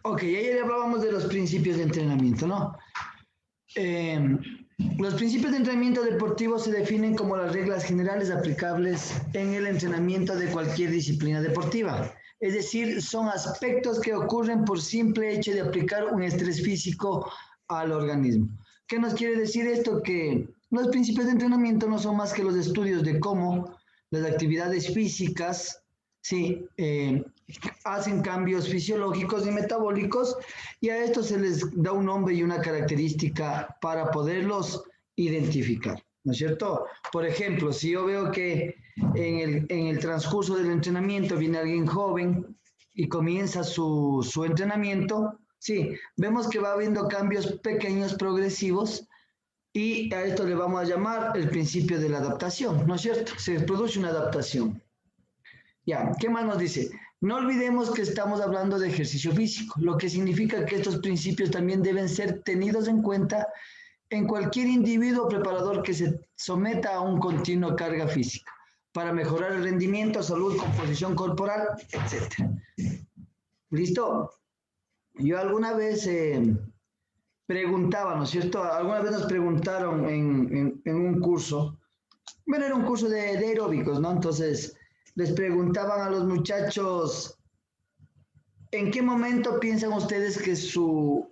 Ok, ayer hablábamos de los principios de entrenamiento, ¿no? Eh, los principios de entrenamiento deportivo se definen como las reglas generales aplicables en el entrenamiento de cualquier disciplina deportiva. Es decir, son aspectos que ocurren por simple hecho de aplicar un estrés físico al organismo. ¿Qué nos quiere decir esto? Que los principios de entrenamiento no son más que los estudios de cómo las actividades físicas, sí, hacen cambios fisiológicos y metabólicos y a esto se les da un nombre y una característica para poderlos identificar, ¿no es cierto? Por ejemplo, si yo veo que en el transcurso del entrenamiento viene alguien joven y comienza su entrenamiento, sí, vemos que va habiendo cambios pequeños, progresivos, y a esto le vamos a llamar el principio de la adaptación, ¿no es cierto? Se produce una adaptación. Ya, ¿qué más nos dice? No olvidemos que estamos hablando de ejercicio físico, lo que significa que estos principios también deben ser tenidos en cuenta en cualquier individuo o preparador que se someta a un continuo carga física para mejorar el rendimiento, salud, composición corporal, etc. ¿Listo? Yo alguna vez preguntaba, ¿no es cierto? Alguna vez nos preguntaron en un curso, bueno, era un curso de aeróbicos, ¿no? Entonces les preguntaban a los muchachos, ¿en qué momento piensan ustedes que su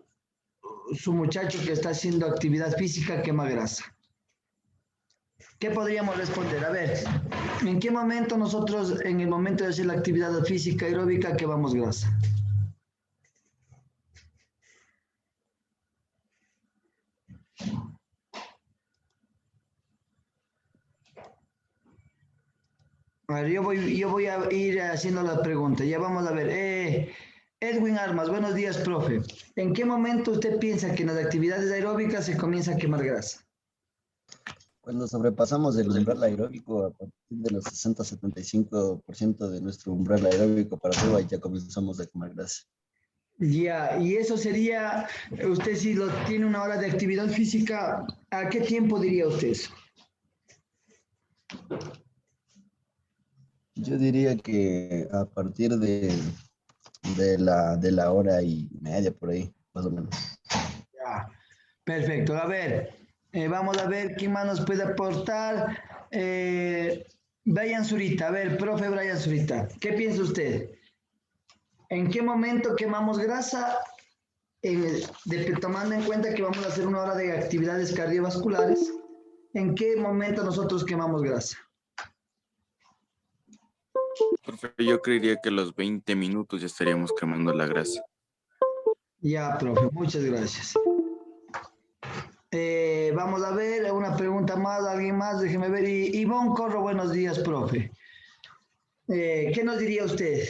muchacho que está haciendo actividad física quema grasa? ¿Qué podríamos responder? A ver, ¿en qué momento nosotros, en el momento de hacer la actividad física aeróbica, quemamos grasa? A ver, yo voy a ir haciendo la pregunta. Ya vamos a ver. Edwin Armas, buenos días, profe. ¿En qué momento usted piensa que en las actividades aeróbicas se comienza a quemar grasa? Cuando sobrepasamos el umbral aeróbico a partir de los 60-75% de nuestro umbral aeróbico para arriba, ya comenzamos a quemar grasa. Ya, y eso sería, usted si lo tiene una hora de actividad física, ¿a qué tiempo diría usted eso? Yo diría que a partir de la hora y media por ahí, más o menos. Ya, perfecto. A ver, vamos a ver quién más nos puede aportar. Brian Zurita, a ver, profe Brian Zurita, ¿qué piensa usted? ¿En qué momento quemamos grasa? Tomando en cuenta que vamos a hacer una hora de actividades cardiovasculares, ¿en qué momento nosotros quemamos grasa? Profe, yo creería que a los 20 minutos ya estaríamos quemando la grasa. Ya, profe, muchas gracias. Vamos a ver, una pregunta más, alguien más, déjeme ver. Ivonne Corro, buenos días, profe. ¿Qué nos diría usted?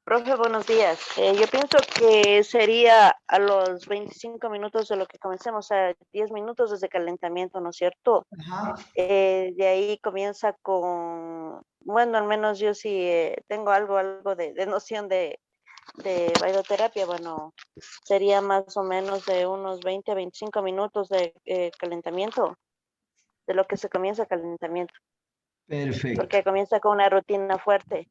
Profe, buenos días. Yo pienso que sería a los 25 minutos de lo que comencemos, o sea, 10 minutos desde calentamiento, ¿no es cierto? Ajá. De ahí comienza con, bueno, al menos yo sí tengo algo de noción de bailoterapia, bueno, sería más o menos de unos 20 a 25 minutos de calentamiento, de lo que se comienza calentamiento, Perfecto, porque comienza con una rutina fuerte.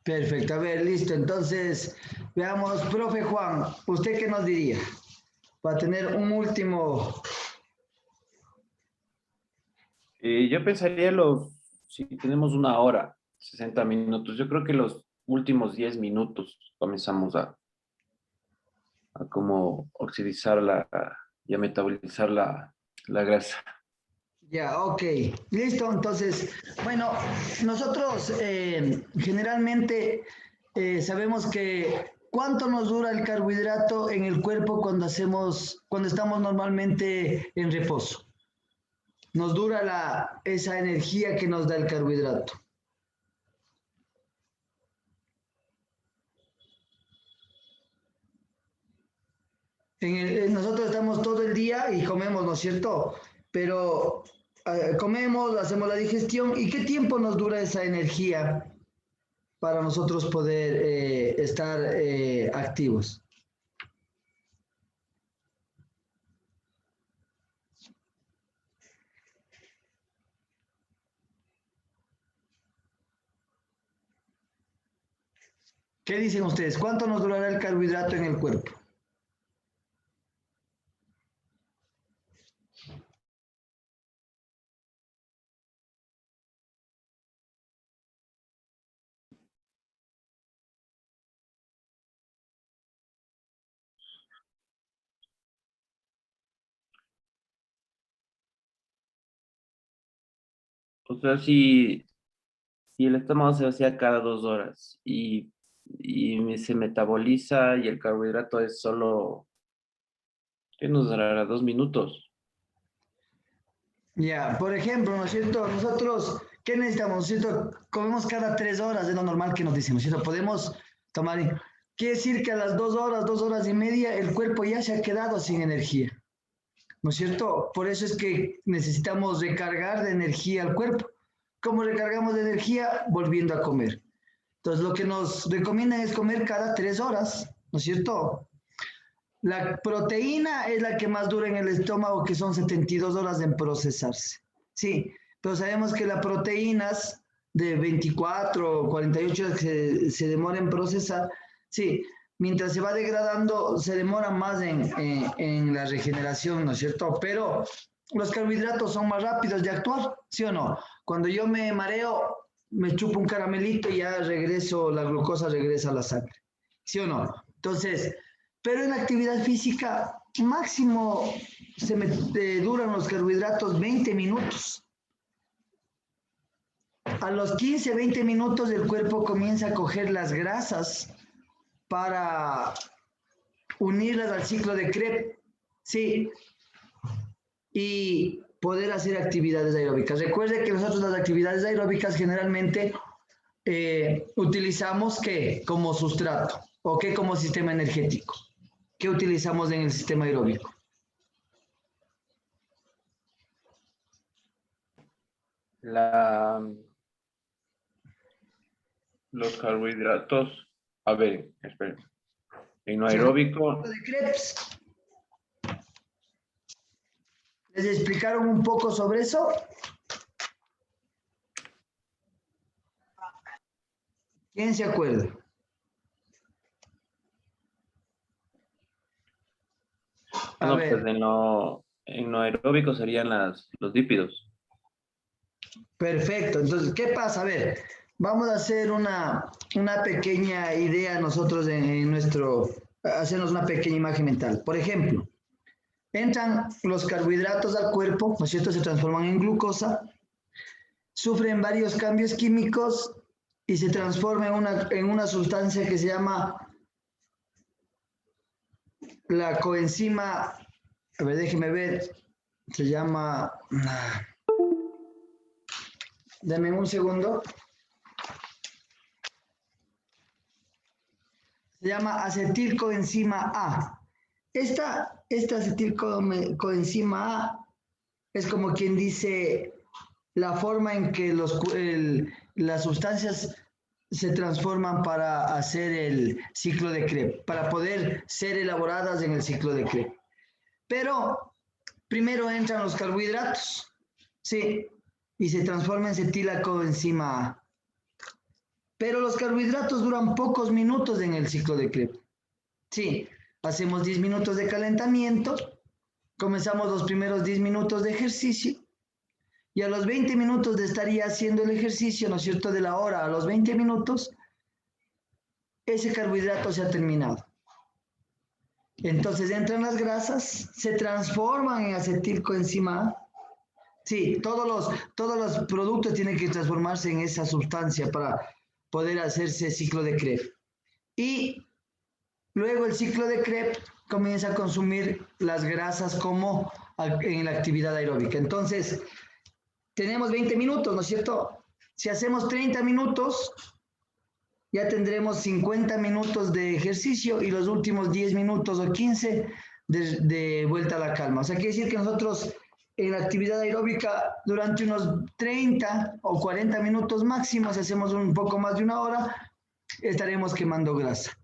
perfecto. A ver, listo. Entonces, veamos, profe Juan, ¿usted qué nos diría? Para tener un último. Yo pensaría si tenemos una hora, 60 minutos, yo creo que los últimos 10 minutos comenzamos a como oxidizar y a metabolizar la grasa. Ya, ok. Listo. Entonces, bueno, nosotros generalmente sabemos que cuánto nos dura el carbohidrato en el cuerpo cuando estamos normalmente en reposo. Nos dura esa energía que nos da el carbohidrato. Nosotros estamos todo el día y comemos, ¿no es cierto? Pero comemos, hacemos la digestión. ¿Y qué tiempo nos dura esa energía para nosotros poder estar activos? ¿Qué dicen ustedes? ¿Cuánto nos durará el carbohidrato en el cuerpo? O sea, si el estómago se vacía cada 2 horas y se metaboliza y el carbohidrato es solo, ¿qué nos dará? 2 minutos. Ya, por ejemplo, ¿no es cierto? Nosotros, ¿qué necesitamos? ¿No es cierto? Comemos cada 3 horas, es lo normal que nos dicen, ¿no es cierto? Podemos tomar, quiere decir que a las 2 horas, 2 horas y media, el cuerpo ya se ha quedado sin energía, ¿no es cierto? Por eso es que necesitamos recargar de energía al cuerpo. ¿Cómo recargamos de energía? Volviendo a comer. Entonces, lo que nos recomiendan es comer cada 3 horas, ¿no es cierto? La proteína es la que más dura en el estómago, que son 72 horas en procesarse. Sí, pero sabemos que las proteínas de 24 o 48 horas que se demora en procesar, sí, mientras se va degradando, se demora más en la regeneración, ¿no es cierto? Pero los carbohidratos son más rápidos de actuar, ¿sí o no? Cuando yo me mareo, me chupo un caramelito y ya regreso, la glucosa regresa a la sangre, ¿sí o no? Entonces, pero en la actividad física, máximo duran los carbohidratos 20 minutos. A los 15, 20 minutos el cuerpo comienza a coger las grasas para unirlas al ciclo de Krebs, ¿sí? Y poder hacer actividades aeróbicas. Recuerde que nosotros las actividades aeróbicas generalmente utilizamos ¿qué? Como sustrato o ¿qué? Como sistema energético. ¿Qué utilizamos en el sistema aeróbico? Los carbohidratos, a ver, esperen. En lo aeróbico, De Krebs. ¿Les explicaron un poco sobre eso? ¿Quién se acuerda? A no, ver, pues en lo aeróbico serían los lípidos. perfecto. Entonces, ¿qué pasa? A ver, vamos a hacer una pequeña idea nosotros hacernos una pequeña imagen mental. Por ejemplo, entran los carbohidratos al cuerpo, ¿no es cierto? Se transforman en glucosa, sufren varios cambios químicos y se transforma en una sustancia que se llama la coenzima, a ver, déjeme ver, se llama, dame un segundo, se llama acetilcoenzima A. Esta acetilcoenzima A es como quien dice la forma en que las sustancias se transforman para hacer el ciclo de Krebs, para poder ser elaboradas en el ciclo de Krebs. Pero primero entran los carbohidratos, sí, y se transforma en acetilcoenzima A. Pero los carbohidratos duran pocos minutos en el ciclo de Krebs. Sí, hacemos 10 minutos de calentamiento, comenzamos los primeros 10 minutos de ejercicio y a los 20 minutos de estar ya haciendo el ejercicio, ¿no es cierto?, de la hora a los 20 minutos, ese carbohidrato se ha terminado. Entonces entran las grasas, se transforman en acetilcoenzima A. Sí, todos los productos tienen que transformarse en esa sustancia para poder hacerse ciclo de Krebs. Y luego el ciclo de Krebs comienza a consumir las grasas como en la actividad aeróbica. Entonces, tenemos 20 minutos, ¿no es cierto? Si hacemos 30 minutos, ya tendremos 50 minutos de ejercicio y los últimos 10 minutos o 15 de vuelta a la calma. O sea, quiere decir que nosotros en la actividad aeróbica durante unos 30 o 40 minutos máximo, si hacemos un poco más de una hora, estaremos quemando grasa.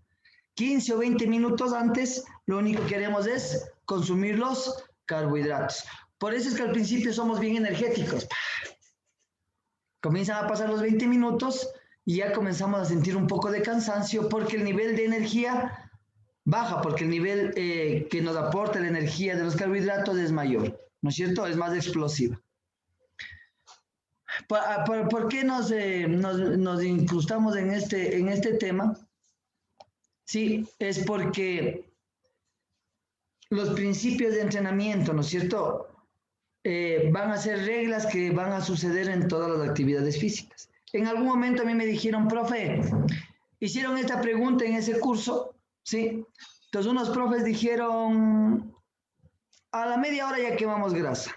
15 o 20 minutos antes, lo único que haremos es consumir los carbohidratos. Por eso es que al principio somos bien energéticos. Comienzan a pasar los 20 minutos y ya comenzamos a sentir un poco de cansancio porque el nivel de energía baja, porque el nivel que nos aporta la energía de los carbohidratos es mayor, ¿no es cierto? Es más explosiva. ¿Por qué nos incrustamos en este tema? Sí, es porque los principios de entrenamiento, ¿no es cierto? Van a ser reglas que van a suceder en todas las actividades físicas. En algún momento a mí me dijeron, profe, hicieron esta pregunta en ese curso, ¿sí? Entonces unos profes dijeron, a la media hora ya quemamos grasa.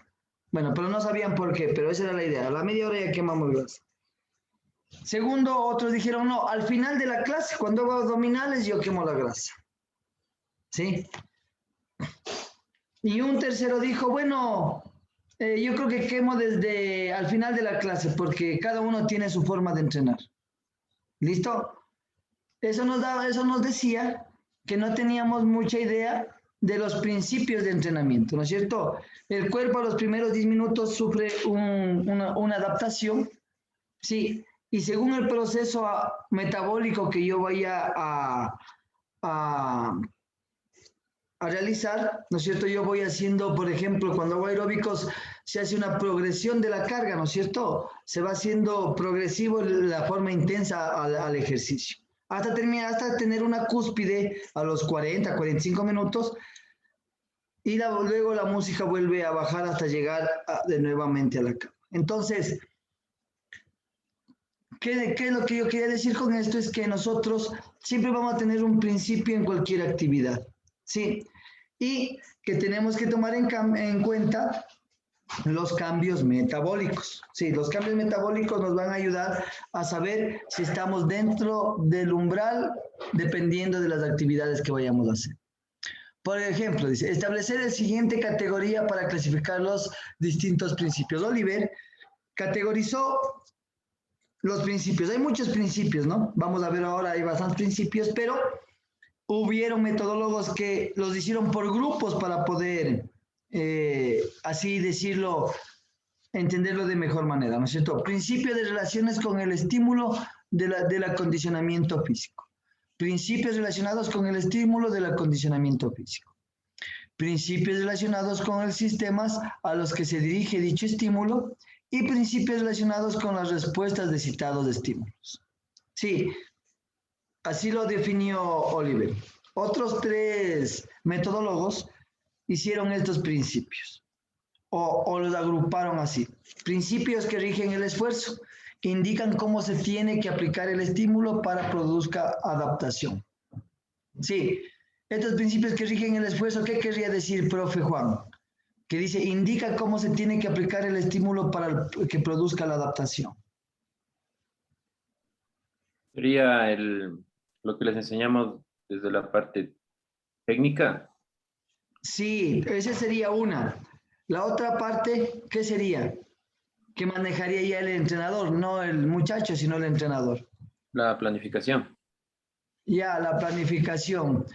Bueno, pero no sabían por qué, pero esa era la idea, a la media hora ya quemamos grasa. Segundo, otros dijeron, no, al final de la clase, cuando hago abdominales, yo quemo la grasa. ¿Sí? Y un tercero dijo, bueno, yo creo que quemo desde al final de la clase, porque cada uno tiene su forma de entrenar. ¿Listo? Eso nos decía que no teníamos mucha idea de los principios de entrenamiento, ¿no es cierto? El cuerpo a los primeros 10 minutos sufre una adaptación, sí, y según el proceso metabólico que yo vaya a realizar, ¿no es cierto? Yo voy haciendo, por ejemplo, cuando hago aeróbicos, se hace una progresión de la carga, ¿no es cierto? Se va haciendo progresivo la forma intensa al ejercicio. Hasta tener una cúspide a los 40, 45 minutos y luego la música vuelve a bajar hasta llegar nuevamente a la cama. Entonces, ¿qué es lo que yo quería decir con esto? Es que nosotros siempre vamos a tener un principio en cualquier actividad, ¿sí? Y que tenemos que tomar en cuenta los cambios metabólicos. Sí, los cambios metabólicos nos van a ayudar a saber si estamos dentro del umbral dependiendo de las actividades que vayamos a hacer. Por ejemplo, dice, establecer la siguiente categoría para clasificar los distintos principios. Oliver categorizó los principios. Hay muchos principios, ¿no? Vamos a ver ahora, hay bastantes principios, pero hubieron metodólogos que los hicieron por grupos para poder, así decirlo, entenderlo de mejor manera, ¿no es cierto? Principio de relaciones con el estímulo del acondicionamiento físico. Principios relacionados con el estímulo del acondicionamiento físico. Principios relacionados con los sistemas a los que se dirige dicho estímulo y principios relacionados con las respuestas de citados estímulos. Sí, así lo definió Oliver. Otros 3 metodólogos hicieron estos principios o los agruparon así. Principios que rigen el esfuerzo, indican cómo se tiene que aplicar el estímulo para produzca adaptación. Sí, estos principios que rigen el esfuerzo, ¿qué querría decir, profe Juan? Que dice, indica cómo se tiene que aplicar el estímulo para que produzca la adaptación. Sería lo que les enseñamos desde la parte técnica. Sí, esa sería una. La otra parte, ¿qué sería? Que manejaría ya el entrenador, no el muchacho, sino el entrenador. La planificación. Ya, la planificación.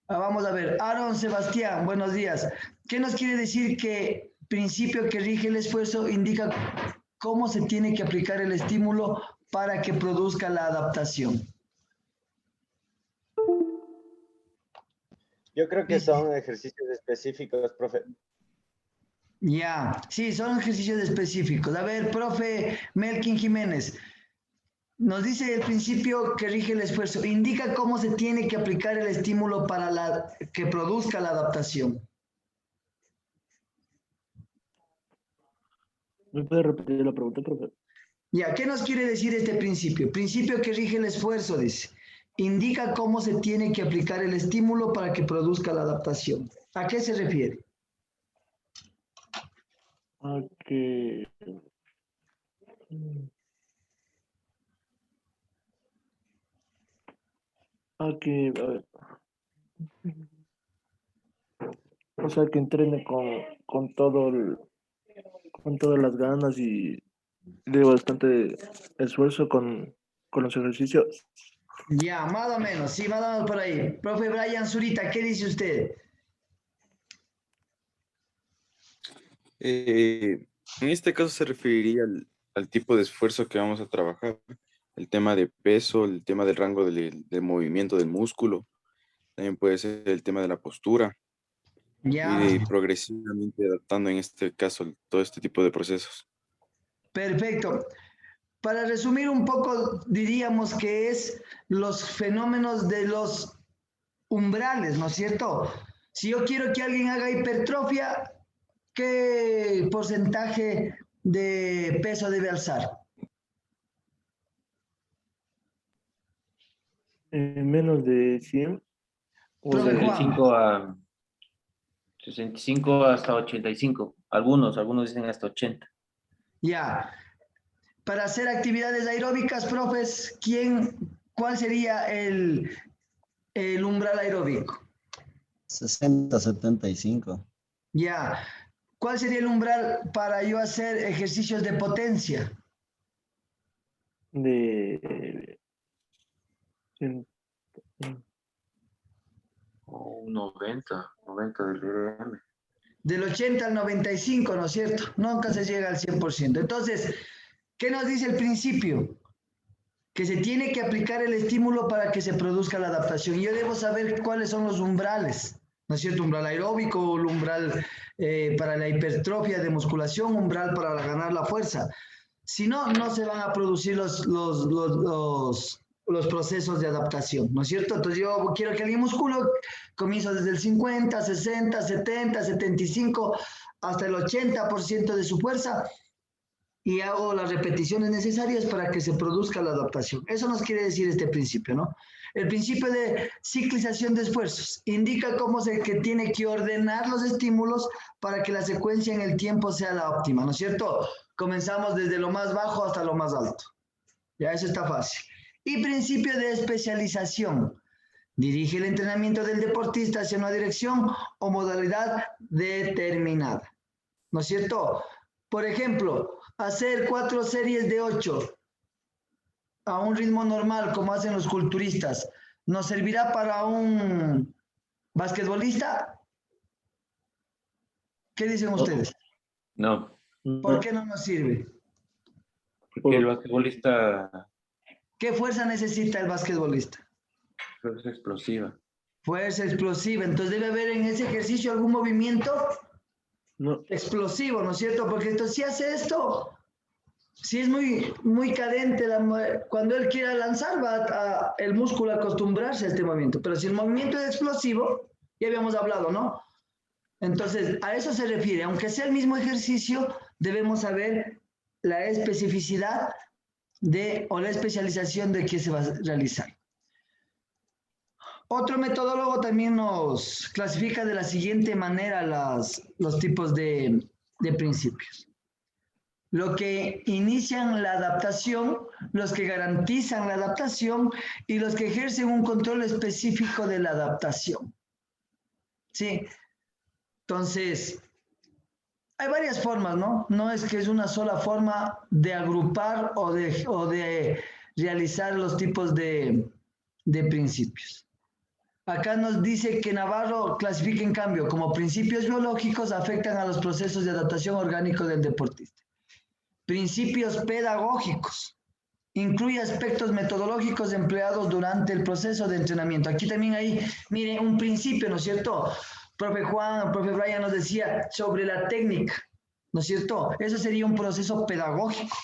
Vamos a ver, Aaron Sebastián, buenos días. ¿Qué nos quiere decir que principio que rige el esfuerzo indica cómo se tiene que aplicar el estímulo para que produzca la adaptación? Yo creo que son ejercicios específicos, profe. Ya, sí, son ejercicios específicos. A ver, profe Melkin Jiménez, nos dice el principio que rige el esfuerzo, indica cómo se tiene que aplicar el estímulo para que produzca la adaptación. ¿Me puede repetir la pregunta, profe? Ya, ¿qué nos quiere decir este principio? Principio que rige el esfuerzo, dice. Indica cómo se tiene que aplicar el estímulo para que produzca la adaptación. ¿A qué se refiere? A que... A ver. O sea, que entrene con con todas las ganas y de bastante esfuerzo con los ejercicios. Ya, más o menos, sí, más o menos por ahí. Profe Brian Zurita, ¿qué dice usted? En este caso se referiría al tipo de esfuerzo que vamos a trabajar. el tema de peso, el tema del rango del movimiento del músculo, también puede ser el tema de la postura Ya, y progresivamente adaptando en este caso todo este tipo de procesos. perfecto. Para resumir un poco, diríamos que es los fenómenos de los umbrales, ¿no es cierto? Si yo quiero que alguien haga hipertrofia, ¿qué porcentaje de peso debe alzar? Menos de 100 o Profe de Juan. 65 a 65 hasta 85. Algunos dicen hasta 80. Ya. Para hacer actividades aeróbicas, profes, ¿cuál sería el umbral aeróbico? 60, 75. Ya. ¿Cuál sería el umbral para yo hacer ejercicios de potencia? de 100. O 90 del RM. Del 80 al 95, ¿no es cierto? Nunca se llega al 100%. Entonces, ¿qué nos dice el principio? Que se tiene que aplicar el estímulo para que se produzca la adaptación. Yo debo saber cuáles son los umbrales, ¿no es cierto? Umbral aeróbico, el umbral para la hipertrofia de musculación, umbral para ganar la fuerza. Si no, no se van a producir los procesos de adaptación, ¿no es cierto? Entonces yo quiero que alguien muscule, comienzo desde el 50, 60, 70, 75, hasta el 80% de su fuerza y hago las repeticiones necesarias para que se produzca la adaptación. Eso nos quiere decir este principio, ¿no? El principio de ciclización de esfuerzos indica cómo que tiene que ordenar los estímulos para que la secuencia en el tiempo sea la óptima, ¿no es cierto? Comenzamos desde lo más bajo hasta lo más alto. Ya, eso está fácil. Y principio de especialización. Dirige el entrenamiento del deportista hacia una dirección o modalidad determinada. ¿No es cierto? Por ejemplo, hacer 4 series de 8 a un ritmo normal, como hacen los culturistas, ¿nos servirá para un basquetbolista? ¿Qué dicen ustedes? No, ¿Por qué no nos sirve? porque el basquetbolista ¿Qué fuerza necesita el basquetbolista? es explosiva. Fuerza explosiva. Entonces debe haber en ese ejercicio algún movimiento No, explosivo, ¿no es cierto? Porque entonces si hace esto, si es muy cadente, cuando él quiera lanzar, va el músculo a acostumbrarse a este movimiento. Pero si el movimiento es explosivo, ya habíamos hablado, ¿no? Entonces, a eso se refiere. Aunque sea el mismo ejercicio, debemos saber la especificidad o la especialización de qué se va a realizar. Otro metodólogo también nos clasifica de la siguiente manera los tipos de principios. Lo que inician la adaptación, los que garantizan la adaptación y los que ejercen un control específico de la adaptación. ¿Sí? Entonces, hay varias formas, ¿no? No es que es una sola forma de agrupar o de realizar los tipos de principios. Acá nos dice que Navarro clasifica en cambio como principios biológicos afectan a los procesos de adaptación orgánico del deportista. Principios pedagógicos. Incluye aspectos metodológicos empleados durante el proceso de entrenamiento. Aquí también hay, mire, un principio, ¿no es cierto? Profe Juan, profe Brian nos decía sobre la técnica, ¿no es cierto? Eso sería un proceso pedagógico.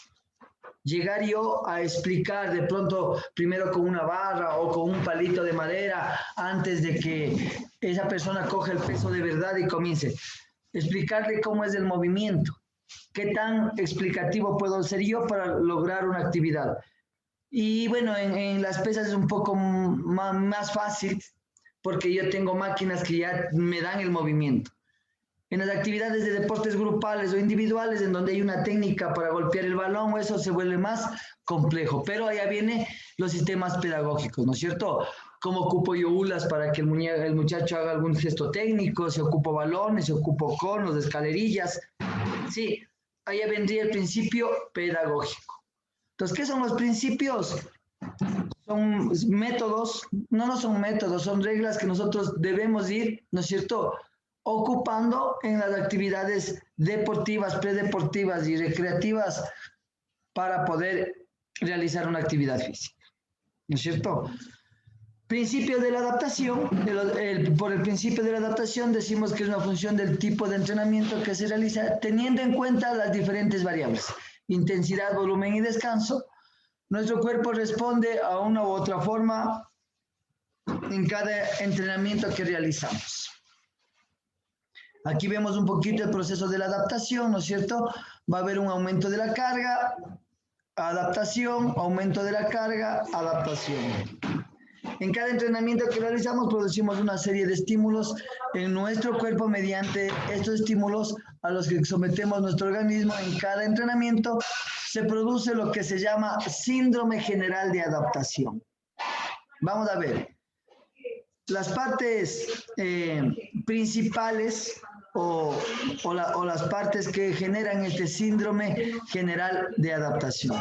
Llegar yo a explicar de pronto primero con una barra o con un palito de madera antes de que esa persona coja el peso de verdad y comience. Explicarle cómo es el movimiento, qué tan explicativo puedo ser yo para lograr una actividad. Y bueno, en las pesas es un poco más fácil porque yo tengo máquinas que ya me dan el movimiento. En las actividades de deportes grupales o individuales, en donde hay una técnica para golpear el balón, eso se vuelve más complejo. Pero allá vienen los sistemas pedagógicos, ¿no es cierto? ¿Cómo ocupo yo ulas para que el muchacho haga algún gesto técnico? ¿Se ocupo balones? ¿Se ocupo conos, escalerillas? Sí, allá vendría el principio pedagógico. Entonces, ¿qué son los principios? Son métodos, no son métodos, son reglas que nosotros debemos ir, ¿no es cierto?, ocupando en las actividades deportivas, predeportivas y recreativas para poder realizar una actividad física. ¿No es cierto? Principio de la adaptación. Por el principio de la adaptación decimos que es una función del tipo de entrenamiento que se realiza teniendo en cuenta las diferentes variables: intensidad, volumen y descanso. Nuestro cuerpo responde a una u otra forma en cada entrenamiento que realizamos. Aquí vemos un poquito el proceso de la adaptación, ¿no es cierto? Va a haber un aumento de la carga, adaptación, aumento de la carga, adaptación. En cada entrenamiento que realizamos producimos una serie de estímulos en nuestro cuerpo mediante estos estímulos a los que sometemos nuestro organismo. En cada entrenamiento se produce lo que se llama síndrome general de adaptación. Vamos a ver. Las partes principales o las partes que generan este síndrome general de adaptación.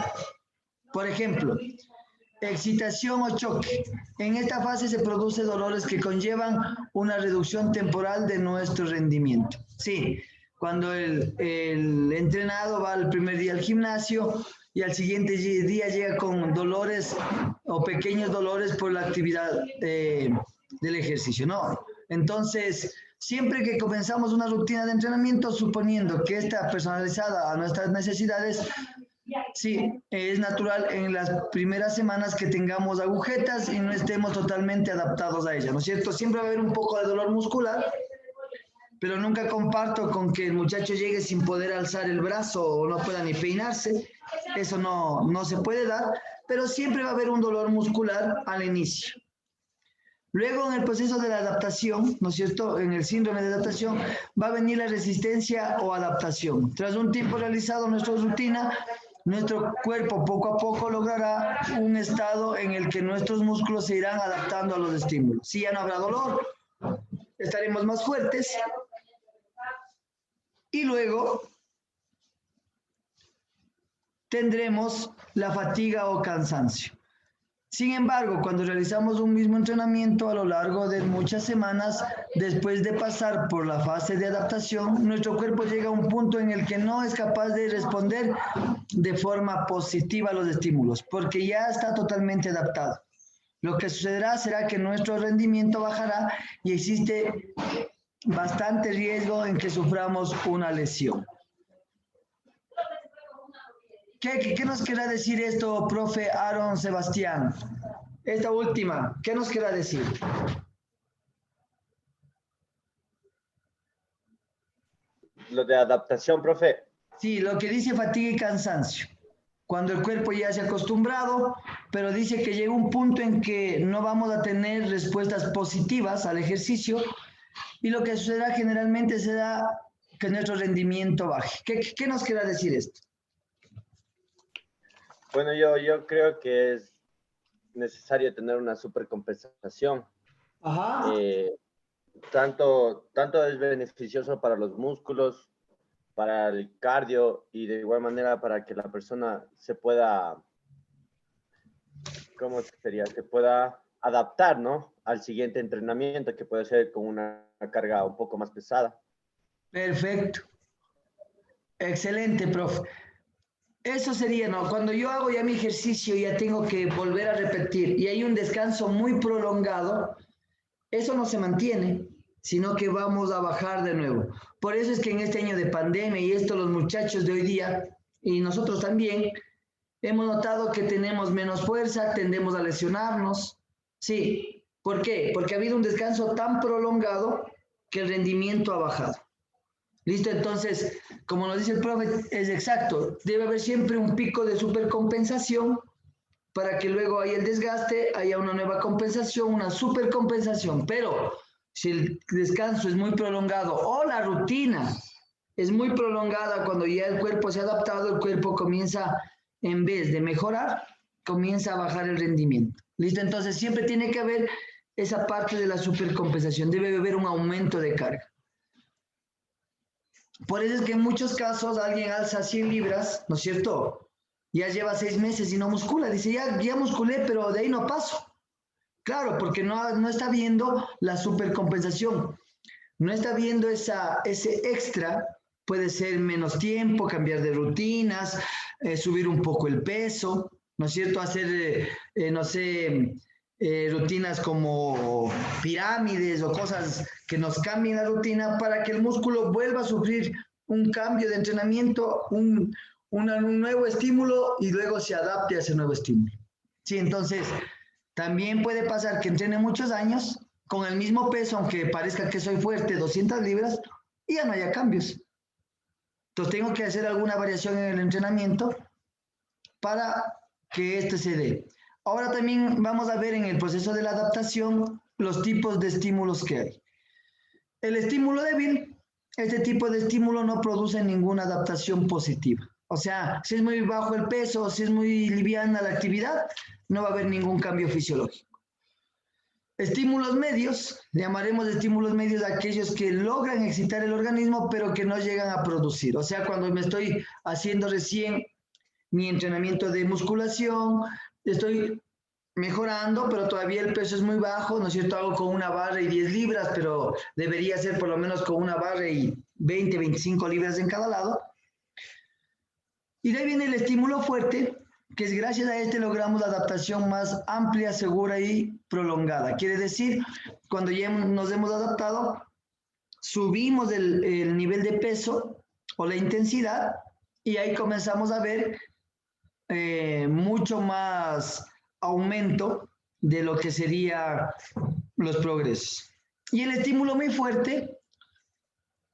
Por ejemplo, excitación o choque. En esta fase se producen dolores que conllevan una reducción temporal de nuestro rendimiento. Sí, cuando el entrenado va el primer día al gimnasio y al siguiente día llega con dolores o pequeños dolores por la actividad del ejercicio, ¿no? Entonces, siempre que comenzamos una rutina de entrenamiento, suponiendo que está personalizada a nuestras necesidades, sí, es natural en las primeras semanas que tengamos agujetas y no estemos totalmente adaptados a ella, ¿no es cierto? Siempre va a haber un poco de dolor muscular, pero nunca comparto con que el muchacho llegue sin poder alzar el brazo o no pueda ni peinarse. Eso no se puede dar, pero siempre va a haber un dolor muscular al inicio. Luego, en el proceso de la adaptación, ¿no es cierto?, en el síndrome de adaptación, va a venir la resistencia o adaptación. Tras un tiempo realizado nuestra rutina, nuestro cuerpo poco a poco logrará un estado en el que nuestros músculos se irán adaptando a los estímulos. Si ya no habrá dolor, estaremos más fuertes. Y luego tendremos la fatiga o cansancio. Sin embargo, cuando realizamos un mismo entrenamiento a lo largo de muchas semanas, después de pasar por la fase de adaptación, nuestro cuerpo llega a un punto en el que no es capaz de responder de forma positiva a los estímulos, porque ya está totalmente adaptado. Lo que sucederá será que nuestro rendimiento bajará y existe bastante riesgo en que suframos una lesión. ¿Qué nos querrá decir esto, profe Aaron Sebastián? Esta última, ¿qué nos querrá decir? Lo de adaptación, profe. Sí, lo que dice fatiga y cansancio. Cuando el cuerpo ya se ha acostumbrado, pero dice que llega un punto en que no vamos a tener respuestas positivas al ejercicio y lo que sucederá generalmente será que nuestro rendimiento baje. ¿Qué nos querrá decir esto? Bueno, yo creo que es necesario tener una supercompensación. Ajá. Tanto es beneficioso para los músculos, para el cardio y de igual manera para que la persona se pueda, ¿cómo sería? Se pueda adaptar, ¿no?, al siguiente entrenamiento, que puede ser con una carga un poco más pesada. Perfecto. Excelente, profe. Eso sería, ¿no? Cuando yo hago ya mi ejercicio, ya tengo que volver a repetir y hay un descanso muy prolongado, eso no se mantiene, sino que vamos a bajar de nuevo. Por eso es que en este año de pandemia y esto los muchachos de hoy día y nosotros también, hemos notado que tenemos menos fuerza, tendemos a lesionarnos. Sí, ¿por qué? Porque ha habido un descanso tan prolongado que el rendimiento ha bajado. ¿Listo? Entonces, como nos dice el profe, es exacto. Debe haber siempre un pico de supercompensación para que luego haya el desgaste, haya una nueva compensación, una supercompensación. Pero si el descanso es muy prolongado o la rutina es muy prolongada, cuando ya el cuerpo se ha adaptado, el cuerpo comienza, en vez de mejorar, comienza a bajar el rendimiento. ¿Listo? Entonces, siempre tiene que haber esa parte de la supercompensación. Debe haber un aumento de carga. Por eso es que en muchos casos alguien alza 100 libras, ¿no es cierto? Ya lleva 6 meses y no muscula. Dice, ya musculé, pero de ahí no paso. Claro, porque no está viendo la supercompensación. No está viendo ese extra. Puede ser menos tiempo, cambiar de rutinas, subir un poco el peso. ¿no es cierto? Hacer, no sé, rutinas como pirámides o cosas que nos cambien la rutina para que el músculo vuelva a sufrir un cambio de entrenamiento, un nuevo estímulo y luego se adapte a ese nuevo estímulo. Sí, entonces también puede pasar que entrene muchos años con el mismo peso, aunque parezca que soy fuerte, 200 libras, y ya no haya cambios. Entonces tengo que hacer alguna variación en el entrenamiento para que este se dé. Ahora también vamos a ver en el proceso de la adaptación los tipos de estímulos que hay. El estímulo débil, este tipo de estímulo no produce ninguna adaptación positiva. O sea, si es muy bajo el peso, si es muy liviana la actividad, no va a haber ningún cambio fisiológico. Estímulos medios, llamaremos estímulos medios a aquellos que logran excitar el organismo, pero que no llegan a producir. O sea, cuando me estoy haciendo recién mi entrenamiento de musculación, estoy mejorando, pero todavía el peso es muy bajo, ¿no es cierto? Hago con una barra y 10 libras, pero debería ser por lo menos con una barra y 20, 25 libras en cada lado. Y de ahí viene el estímulo fuerte, que es gracias a este logramos la adaptación más amplia, segura y prolongada. Quiere decir, cuando ya nos hemos adaptado, subimos el nivel de peso o la intensidad y ahí comenzamos a ver mucho más aumento de lo que serían los progresos. Y el estímulo muy fuerte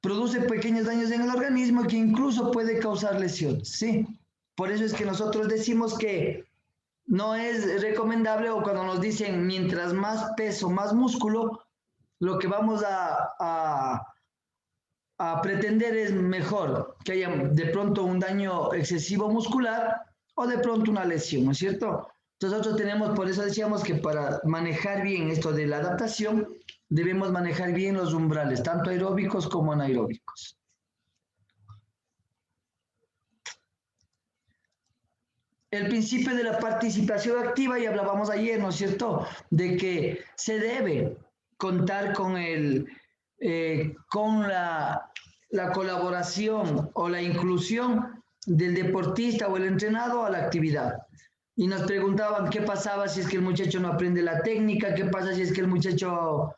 produce pequeños daños en el organismo que incluso puede causar lesiones, ¿sí? Por eso es que nosotros decimos que no es recomendable, o cuando nos dicen mientras más peso, más músculo, lo que vamos a pretender es mejor que haya de pronto un daño excesivo muscular o de pronto una lesión, ¿no es cierto? Nosotros tenemos, por eso decíamos que para manejar bien esto de la adaptación, debemos manejar bien los umbrales, tanto aeróbicos como anaeróbicos. El principio de la participación activa, y hablábamos ayer, ¿no es cierto?, de que se debe contar con la colaboración o la inclusión del deportista o el entrenado a la actividad. Y nos preguntaban qué pasaba si es que el muchacho no aprende la técnica, qué pasa si es que el muchacho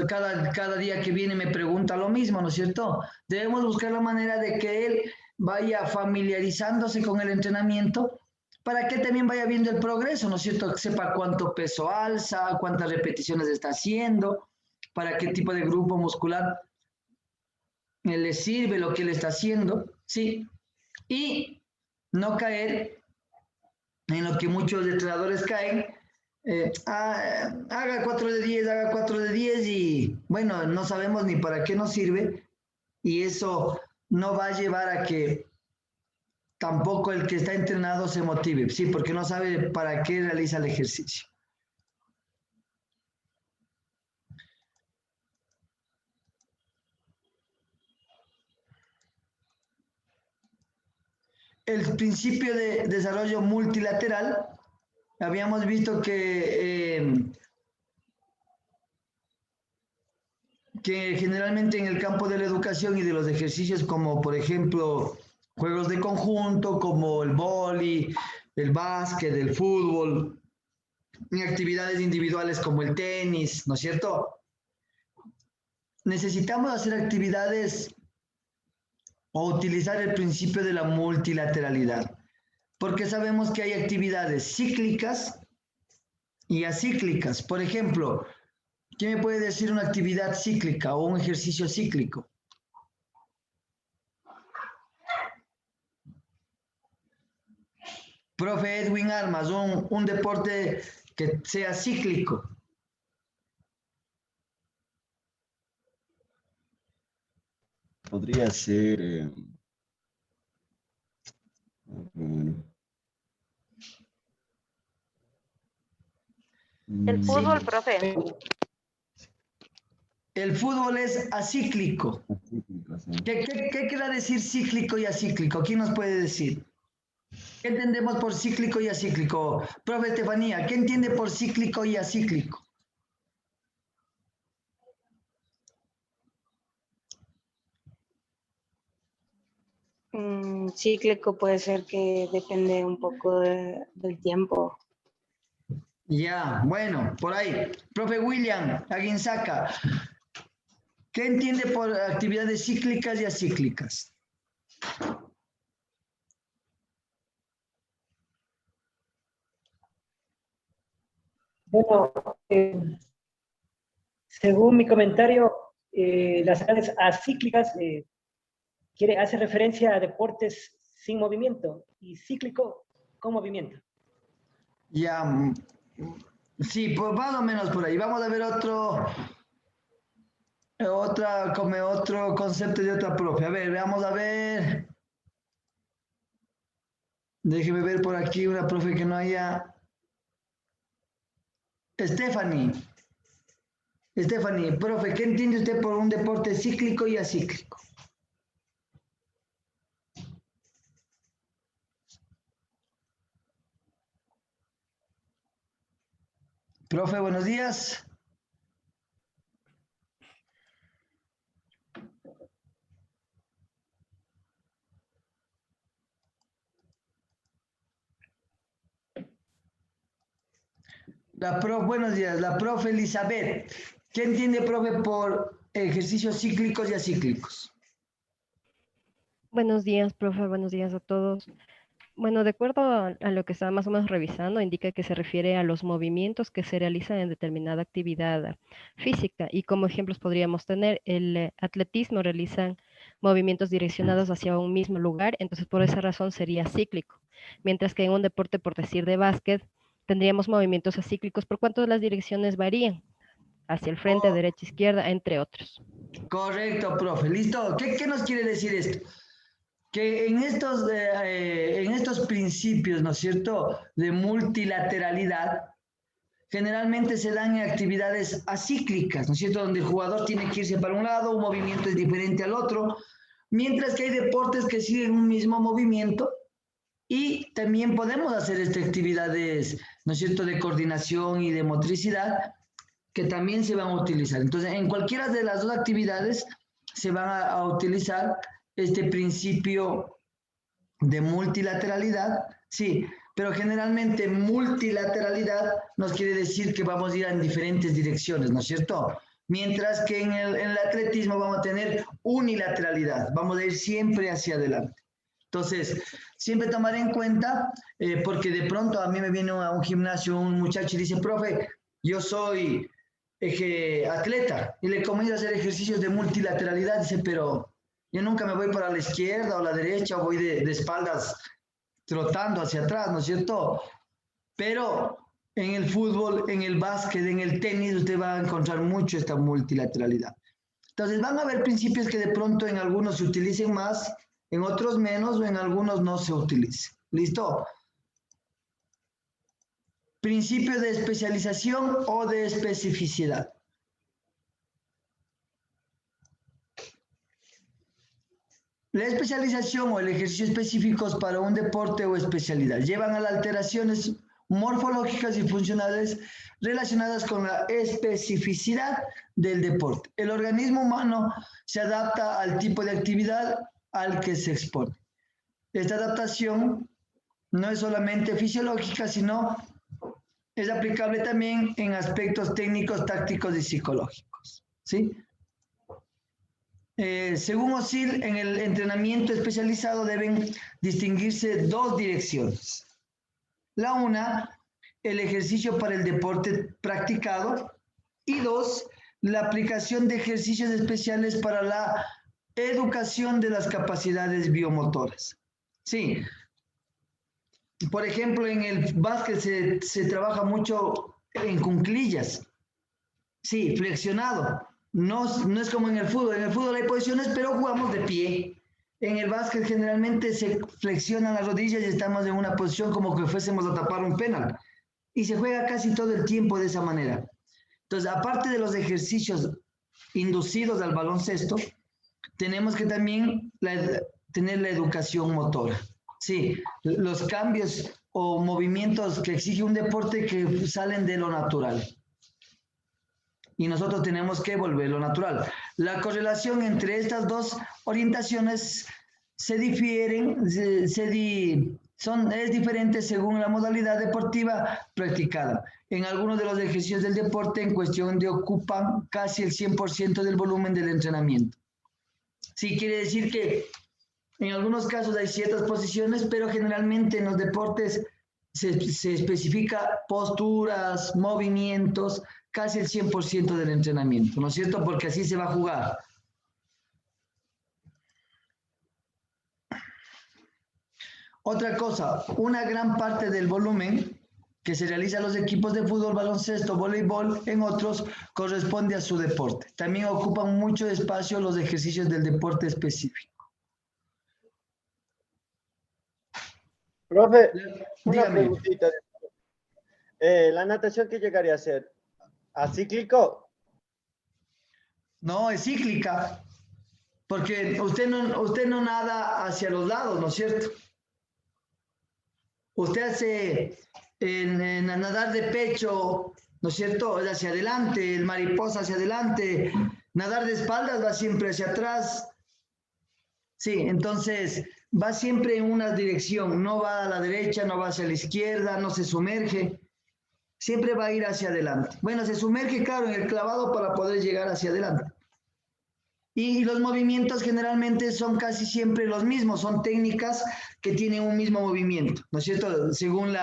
cada día que viene me pregunta lo mismo, ¿no es cierto? Debemos buscar la manera de que él vaya familiarizándose con el entrenamiento para que también vaya viendo el progreso, ¿no es cierto? Sepa cuánto peso alza, cuántas repeticiones está haciendo, para qué tipo de grupo muscular le sirve lo que él está haciendo, ¿sí? Y no caer en lo que muchos entrenadores caen, haga 4 de 10, haga 4 de 10 y bueno, no sabemos ni para qué nos sirve y eso no va a llevar a que tampoco el que está entrenado se motive, sí, porque no sabe para qué realiza el ejercicio. El principio de desarrollo multilateral, habíamos visto que generalmente en el campo de la educación y de los ejercicios como por ejemplo juegos de conjunto como el vóley, el básquet, el fútbol, y actividades individuales como el tenis, ¿no es cierto? Necesitamos hacer actividades o utilizar el principio de la multilateralidad, porque sabemos que hay actividades cíclicas y acíclicas. Por ejemplo, ¿quién me puede decir una actividad cíclica o un ejercicio cíclico? Profe Edwin Armas, un deporte que sea cíclico. Podría ser... bueno. El fútbol, profe. El fútbol es acíclico. ¿Qué quiere decir cíclico y acíclico? ¿Quién nos puede decir? ¿Qué entendemos por cíclico y acíclico? Profe Estefanía, ¿qué entiende por cíclico y acíclico? Cíclico puede ser que depende un poco del tiempo. Ya, bueno, por ahí. Profe William Aguinzaca, ¿qué entiende por actividades cíclicas y acíclicas? Bueno, según mi comentario, las actividades acíclicas hace referencia a deportes sin movimiento y cíclico con movimiento. Ya, sí, pues más o menos por ahí. Vamos a ver otro concepto de otra profe. A ver, vamos a ver. Déjeme ver por aquí una profe que no haya. Stephanie, profe, ¿qué entiende usted por un deporte cíclico y acíclico? Profe, buenos días. Buenos días, la profe Elizabeth. ¿Qué entiende, profe, por ejercicios cíclicos y acíclicos? Buenos días, profe. Buenos días a todos. Bueno, de acuerdo a lo que estaba más o menos revisando, indica que se refiere a los movimientos que se realizan en determinada actividad física. Y como ejemplos podríamos tener el atletismo, realizan movimientos direccionados hacia un mismo lugar, entonces por esa razón sería cíclico. Mientras que en un deporte, por decir de básquet, tendríamos movimientos acíclicos por cuanto las direcciones varían, hacia el frente, derecha, izquierda, entre otros. Correcto, profe. ¿Listo? ¿Qué nos quiere decir esto? Que en estos principios, ¿no es cierto?, de multilateralidad, generalmente se dan en actividades acíclicas, ¿no es cierto?, donde el jugador tiene que irse para un lado, un movimiento es diferente al otro, mientras que hay deportes que siguen un mismo movimiento y también podemos hacer estas actividades, ¿no es cierto?, de coordinación y de motricidad, que también se van a utilizar. Entonces, en cualquiera de las dos actividades se van a utilizar este principio de multilateralidad, sí, pero generalmente multilateralidad nos quiere decir que vamos a ir en diferentes direcciones, ¿no es cierto? Mientras que en el atletismo vamos a tener unilateralidad, vamos a ir siempre hacia adelante. Entonces, siempre tomar en cuenta, porque de pronto a mí me viene a un gimnasio un muchacho y dice, profe, yo soy atleta, y le comienzo a hacer ejercicios de multilateralidad, dice, pero yo nunca me voy para la izquierda o la derecha, o voy de espaldas trotando hacia atrás, ¿no es cierto? Pero en el fútbol, en el básquet, en el tenis, usted va a encontrar mucho esta multilateralidad. Entonces van a haber principios que de pronto en algunos se utilicen más, en otros menos, o en algunos no se utilicen. ¿Listo? Principio de especialización o de especificidad. La especialización o el ejercicio específicos para un deporte o especialidad llevan a las alteraciones morfológicas y funcionales relacionadas con la especificidad del deporte. El organismo humano se adapta al tipo de actividad al que se expone. Esta adaptación no es solamente fisiológica, sino es aplicable también en aspectos técnicos, tácticos y psicológicos. ¿Sí? Según OSIL, en el entrenamiento especializado deben distinguirse dos direcciones. La una, el ejercicio para el deporte practicado, y dos, la aplicación de ejercicios especiales para la educación de las capacidades biomotoras. Sí. Por ejemplo, en el básquet se trabaja mucho en cuclillas. Sí, flexionado. No es como en el fútbol. En el fútbol hay posiciones, pero jugamos de pie. En el básquet generalmente se flexionan las rodillas y estamos en una posición como que fuésemos a tapar un penal. Y se juega casi todo el tiempo de esa manera. Entonces, aparte de los ejercicios inducidos al baloncesto, tenemos que también tener la educación motora. Sí, los cambios o movimientos que exige un deporte que salen de lo natural. Y nosotros tenemos que volverlo natural. La correlación entre estas dos orientaciones se difieren, es diferente según la modalidad deportiva practicada. En algunos de los ejercicios del deporte en cuestión de ocupan casi el 100% del volumen del entrenamiento. Sí, quiere decir que en algunos casos hay ciertas posiciones, pero generalmente en los deportes se especifica posturas, movimientos, casi el 100% del entrenamiento, ¿no es cierto? Porque así se va a jugar. Otra cosa, una gran parte del volumen que se realiza en los equipos de fútbol, baloncesto, voleibol, en otros, corresponde a su deporte. También ocupan mucho espacio los ejercicios del deporte específico. Profe, una Dígame. preguntita. ¿La natación qué llegaría a ser? ¿Acíclico? No, es cíclica, porque usted no nada hacia los lados, ¿no es cierto? Usted hace en nadar de pecho, ¿no es cierto? Hacia adelante, el mariposa hacia adelante, nadar de espaldas va siempre hacia atrás. Sí, entonces va siempre en una dirección, no va a la derecha, no va hacia la izquierda, no se sumerge, siempre va a ir hacia adelante. Bueno, se sumerge, claro, en el clavado para poder llegar hacia adelante. Y los movimientos generalmente son casi siempre los mismos, son técnicas que tienen un mismo movimiento, ¿no es cierto? Según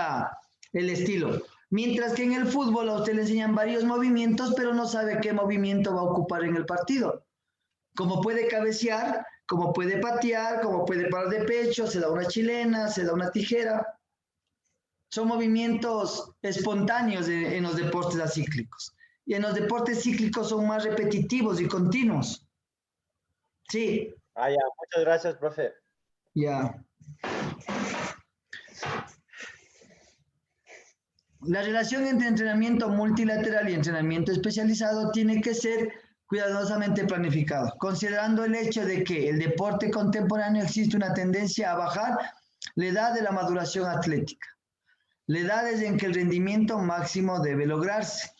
el estilo. Mientras que en el fútbol a usted le enseñan varios movimientos, pero no sabe qué movimiento va a ocupar en el partido. Como puede cabecear, como puede patear, como puede parar de pecho, se da una chilena, se da una tijera. Son movimientos espontáneos en los deportes acíclicos. Y en los deportes cíclicos son más repetitivos y continuos. Sí. Ah, ya, muchas gracias, profe. Ya. La relación entre entrenamiento multilateral y entrenamiento especializado tiene que ser cuidadosamente planificado, considerando el hecho de que el deporte contemporáneo existe una tendencia a bajar la edad de la maduración atlética, la edad desde en que el rendimiento máximo debe lograrse.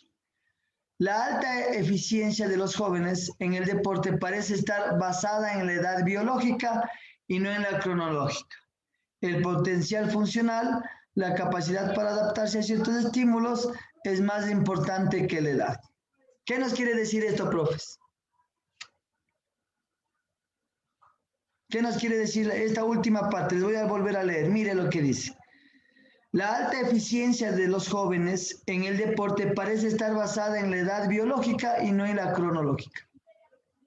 La alta eficiencia de los jóvenes en el deporte parece estar basada en la edad biológica y no en la cronológica. El potencial funcional, la capacidad para adaptarse a ciertos estímulos, es más importante que la edad. ¿Qué nos quiere decir esto, profes? ¿Qué nos quiere decir esta última parte? Les voy a volver a leer. Mire lo que dice. La alta eficiencia de los jóvenes en el deporte parece estar basada en la edad biológica y no en la cronológica.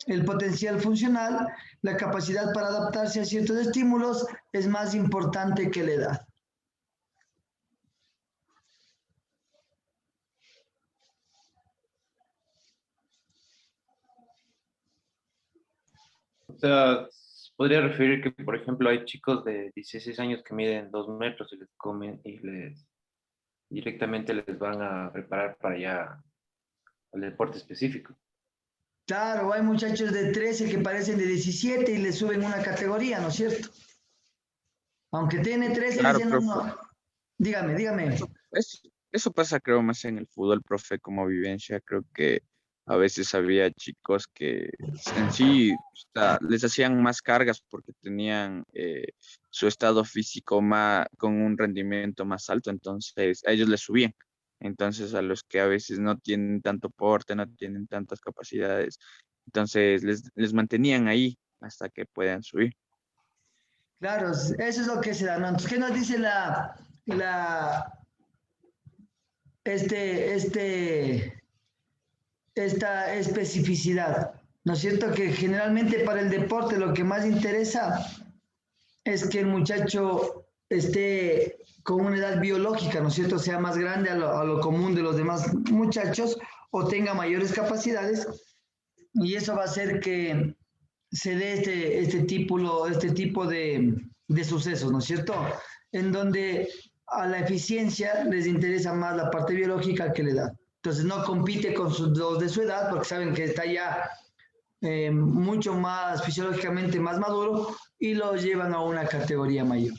El potencial funcional, la capacidad para adaptarse a ciertos estímulos, es más importante que la edad. O sea, podría referir que, por ejemplo, hay chicos de 16 años que miden 2 metros y les comen y directamente les van a preparar para ya el deporte específico. Claro, hay muchachos de 13 que parecen de 17 y les suben una categoría, ¿no es cierto? Aunque tiene 13, Claro, dicen, profe. no. Dígame. Eso pasa, creo, más en el fútbol, profe, como vivencia. Creo que a veces había chicos que en sí les hacían más cargas porque tenían su estado físico con un rendimiento más alto, entonces a ellos les subían. Entonces a los que a veces no tienen tanto porte, no tienen tantas capacidades, entonces les mantenían ahí hasta que puedan subir. Claro, eso es lo que se da, ¿no? Entonces, ¿qué nos dice esta especificidad? ¿No es cierto? Que generalmente para el deporte lo que más interesa es que el muchacho esté con una edad biológica, ¿no es cierto? Sea más grande a lo común de los demás muchachos o tenga mayores capacidades, y eso va a hacer que se dé este tipo de sucesos, ¿no es cierto? En donde a la eficiencia les interesa más la parte biológica que la edad. Entonces no compite con los de su edad porque saben que está ya mucho más fisiológicamente más maduro y lo llevan a una categoría mayor.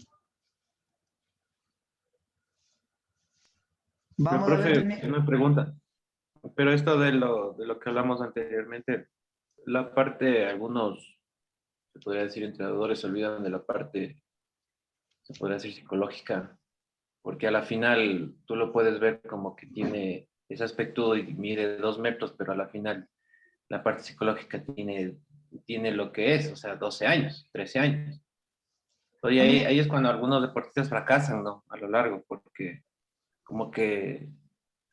Vamos Pero, a ver profe, también. una pregunta. Pero esto de lo que hablamos anteriormente, la parte de algunos se podría decir, entrenadores se olvidan de la parte, se podría decir, psicológica, porque a la final tú lo puedes ver como que tiene ese aspecto y mide 2 metros, pero a la final la parte psicológica tiene lo que es, o sea, 12 años, 13 años. Oye, ahí es cuando algunos deportistas fracasan, ¿no? A lo largo, porque como que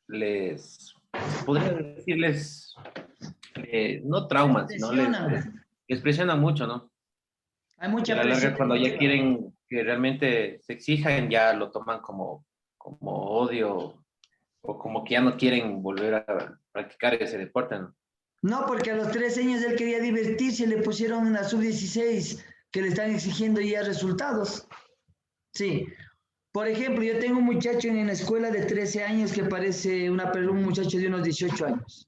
se podría decirles, no traumas, sino les presionan mucho, ¿no? Hay mucha y a la larga, presión cuando ya deportiva. quieren que realmente se exijan, ya lo toman como odio o como que ya no quieren volver a practicar ese deporte, ¿no? No, porque a los 13 años él quería divertirse, le pusieron en la sub-16 que le están exigiendo ya resultados. Sí. Por ejemplo, yo tengo un muchacho en la escuela de 13 años que parece un muchacho de unos 18 años.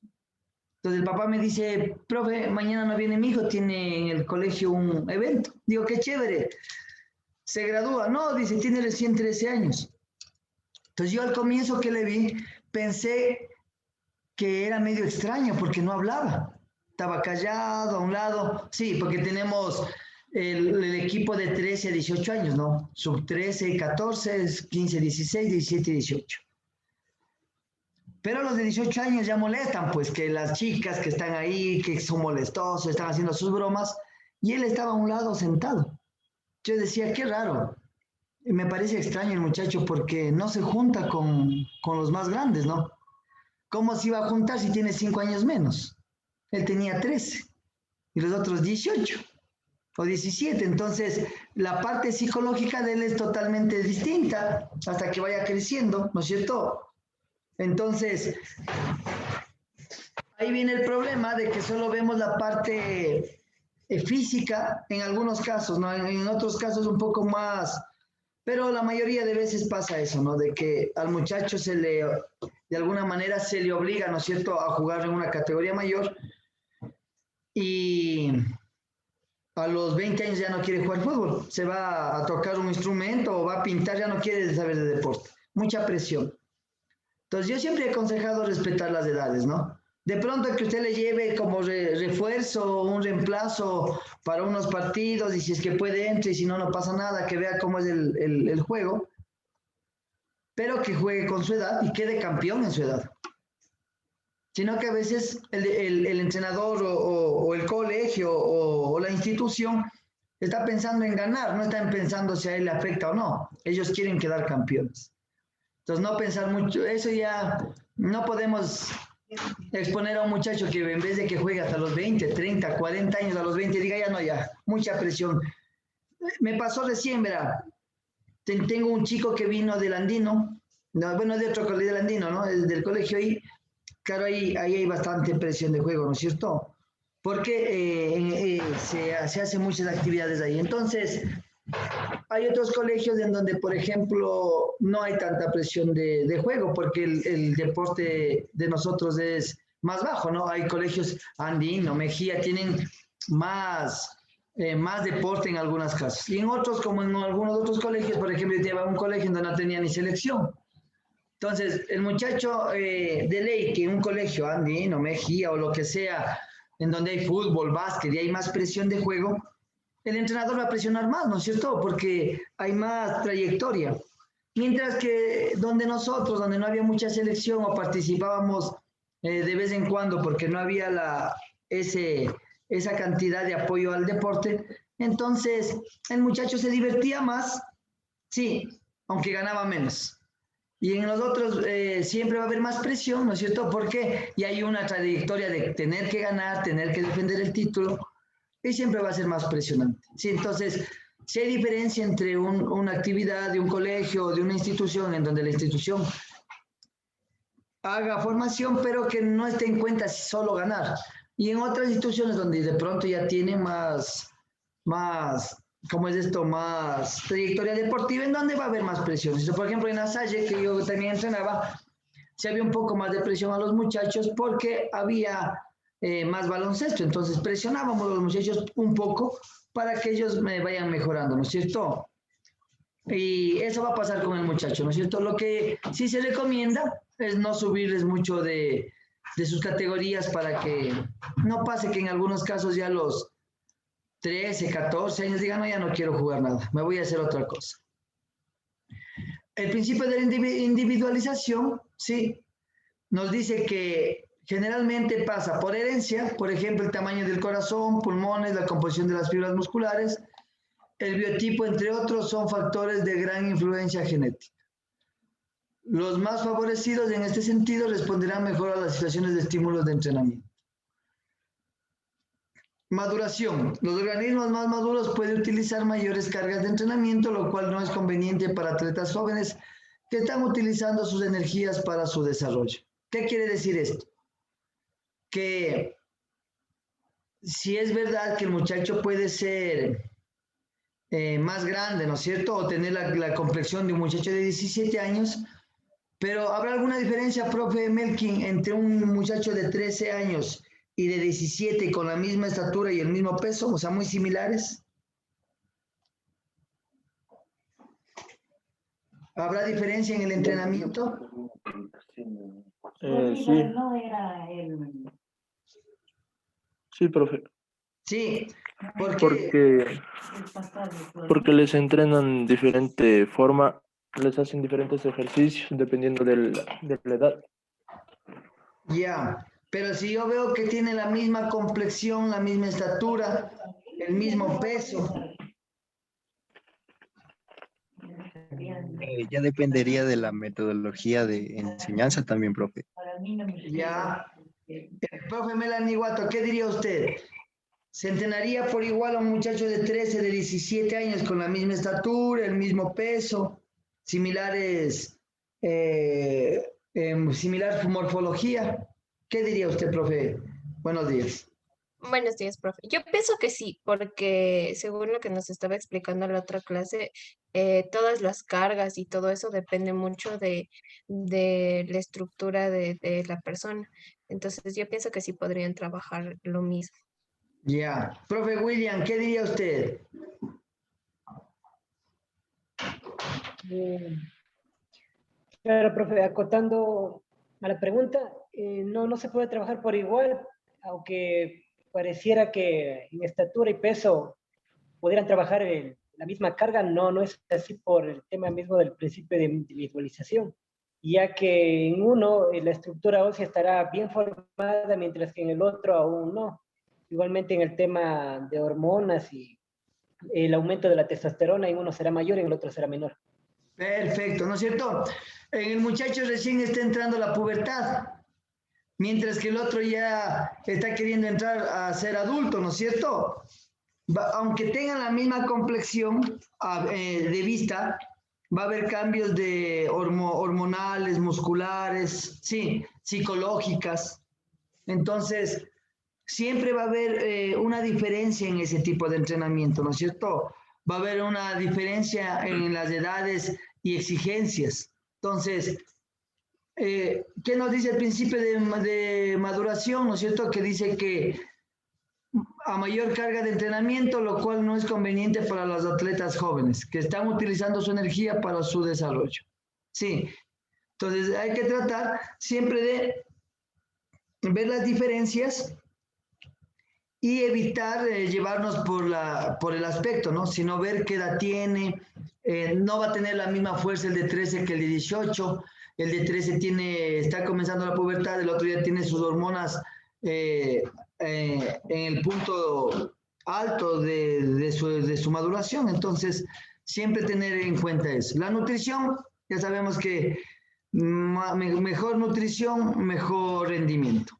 Entonces el papá me dice, profe, mañana no viene mi hijo, tiene en el colegio un evento. Digo, qué chévere. Se gradúa. No, dice, tiene recién 13 años. Entonces yo al comienzo que le vi, pensé que era medio extraño porque no hablaba. Estaba callado a un lado. Sí, porque tenemos el equipo de 13 a 18 años, ¿no? Sub 13, 14, 15, 16, 17 y 18. Pero los de 18 años ya molestan, pues que las chicas que están ahí, que son molestosos, están haciendo sus bromas, y él estaba a un lado sentado. Yo decía, qué raro. Y me parece extraño el muchacho porque no se junta con los más grandes, ¿no? ¿Cómo se iba a juntar si tiene 5 años menos? Él tenía 13 y los otros 18 o 17. Entonces, la parte psicológica de él es totalmente distinta hasta que vaya creciendo, ¿no es cierto? Entonces, ahí viene el problema de que solo vemos la parte física en algunos casos, ¿no? En otros casos un poco más, pero la mayoría de veces pasa eso, ¿no? De que al muchacho de alguna manera se le obliga, ¿no es cierto?, a jugar en una categoría mayor y a los 20 años ya no quiere jugar fútbol, se va a tocar un instrumento o va a pintar, ya no quiere saber de deporte. Mucha presión. Entonces yo siempre he aconsejado respetar las edades, ¿no? De pronto que usted le lleve como refuerzo, un reemplazo para unos partidos y si es que puede entre y si no, no pasa nada, que vea cómo es el juego, pero que juegue con su edad y quede campeón en su edad. Sino que a veces el entrenador o el colegio o la institución está pensando en ganar, no están pensando si a él le afecta o no. Ellos quieren quedar campeones. Entonces no pensar mucho, eso ya no podemos exponer a un muchacho que en vez de que juegue hasta los 20, 30, 40 años, a los 20 diga ya no, ya, mucha presión. Me pasó recién, verá, tengo un chico que vino del Andino, no, bueno, de otro colegio del Andino, ¿no? Del colegio ahí, claro, ahí hay bastante presión de juego, ¿no es cierto? Porque se hacen muchas actividades ahí. Entonces, hay otros colegios en donde, por ejemplo, no hay tanta presión de juego porque el deporte de nosotros es más bajo, ¿no? Hay colegios Andino, Mejía, tienen más deporte en algunas casas. Y en otros, como en algunos otros colegios, por ejemplo, yo llevaba un colegio donde no tenía ni selección. Entonces, el muchacho de ley que en un colegio Andino, Mejía o lo que sea, en donde hay fútbol, básquet y hay más presión de juego, el entrenador va a presionar más, ¿no es cierto? Porque hay más trayectoria. Mientras que donde no había mucha selección o participábamos de vez en cuando porque no había esa cantidad de apoyo al deporte, entonces el muchacho se divertía más, sí, aunque ganaba menos. Y en los otros siempre va a haber más presión, ¿no es cierto? Porque ya hay una trayectoria de tener que ganar, tener que defender el título, y siempre va a ser más presionante. Sí, entonces, si hay diferencia entre una actividad de un colegio o de una institución en donde la institución haga formación, pero que no esté en cuenta solo ganar. Y en otras instituciones donde de pronto ya tiene más, ¿cómo es esto? Más trayectoria deportiva, en donde va a haber más presión. Por ejemplo, en la Salle, que yo también entrenaba, se había un poco más de presión a los muchachos porque había más baloncesto, entonces presionábamos a los muchachos un poco para que ellos me vayan mejorando, ¿no es cierto? Y eso va a pasar con el muchacho, ¿no es cierto? Lo que sí se recomienda es no subirles mucho de sus categorías para que no pase que en algunos casos ya los 13, 14 años diga, no, ya no quiero jugar nada, me voy a hacer otra cosa. El principio de la individualización, sí, nos dice que generalmente pasa por herencia, por ejemplo, el tamaño del corazón, pulmones, la composición de las fibras musculares, el biotipo, entre otros, son factores de gran influencia genética. Los más favorecidos en este sentido responderán mejor a las situaciones de estímulos de entrenamiento. Maduración. Los organismos más maduros pueden utilizar mayores cargas de entrenamiento, lo cual no es conveniente para atletas jóvenes que están utilizando sus energías para su desarrollo. ¿Qué quiere decir esto? Que si es verdad que el muchacho puede ser más grande, ¿no es cierto? O tener la complexión de un muchacho de 17 años, pero ¿habrá alguna diferencia, profe Melkin, entre un muchacho de 13 años y de 17 con la misma estatura y el mismo peso? O sea, muy similares. ¿Habrá diferencia en el entrenamiento? Sí. Sí, profe. Sí, porque les entrenan diferente forma, les hacen diferentes ejercicios dependiendo de la edad. ya, pero si yo veo que tiene la misma complexión, la misma estatura, el mismo peso, Ya dependería de la metodología de enseñanza también, profe. ya. Profe Melanie Guato, ¿qué diría usted? ¿Se entrenaría por igual a un muchacho de 13, de 17 años con la misma estatura, el mismo peso, similares, similar morfología? ¿Qué diría usted, profe? Buenos días. Buenos días, profe. Yo pienso que sí, porque según lo que nos estaba explicando la otra clase, todas las cargas y todo eso depende mucho de la estructura de la persona. Entonces, yo pienso que sí podrían trabajar lo mismo. Ya. Profe William, ¿qué diría usted? Claro, profe, acotando a la pregunta, no se puede trabajar por igual, aunque pareciera que en estatura y peso pudieran trabajar la misma carga, no es así por el tema mismo del principio de individualización, ya que en uno la estructura ósea estará bien formada, mientras que en el otro aún no. Igualmente en el tema de hormonas y el aumento de la testosterona, en uno será mayor y en el otro será menor. Perfecto, ¿no es cierto? En el muchacho recién está entrando la pubertad, mientras que el otro ya está queriendo entrar a ser adulto, ¿no es cierto? Aunque tengan la misma complexión de vista, va a haber cambios de hormonales, musculares, sí, psicológicas. Entonces, siempre va a haber una diferencia en ese tipo de entrenamiento, ¿no es cierto? Va a haber una diferencia en las edades y exigencias. Entonces, ¿qué nos dice el principio de maduración, ¿no es cierto? Que dice que a mayor carga de entrenamiento, lo cual no es conveniente para los atletas jóvenes, que están utilizando su energía para su desarrollo. Sí, entonces hay que tratar siempre de ver las diferencias y evitar llevarnos por el aspecto, ¿no? Sino ver qué edad tiene, no va a tener la misma fuerza el de 13 que el de 18, el de 13 está comenzando la pubertad, el otro ya tiene sus hormonas en el punto alto de su maduración, entonces siempre tener en cuenta eso. La nutrición, ya sabemos que mejor nutrición, mejor rendimiento.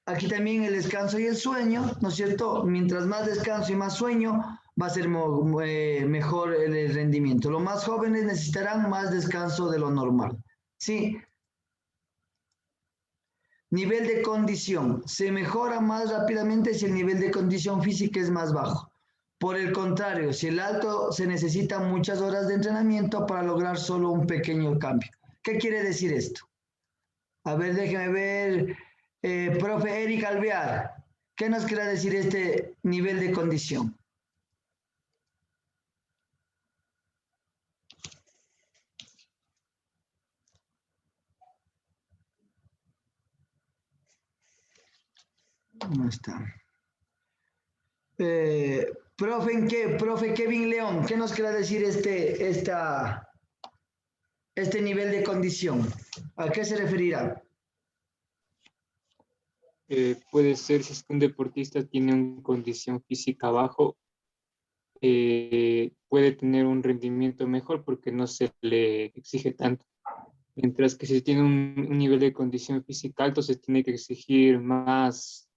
Aquí también el descanso y el sueño, ¿no es cierto? Mientras más descanso y más sueño, va a ser mejor el rendimiento. Los más jóvenes necesitarán más descanso de lo normal. Sí. Nivel de condición. Se mejora más rápidamente si el nivel de condición física es más bajo. Por el contrario, si el alto se necesitan muchas horas de entrenamiento para lograr solo un pequeño cambio. ¿Qué quiere decir esto? A ver, déjeme ver. Profe Eric Alvear, ¿qué nos quiere decir este nivel de condición? No está. Profe Kevin León, ¿qué nos quiere decir este nivel de condición? ¿A qué se referirá? Puede ser si es que un deportista tiene una condición física bajo, puede tener un rendimiento mejor porque no se le exige tanto. Mientras que si tiene un nivel de condición física alto, se tiene que exigir más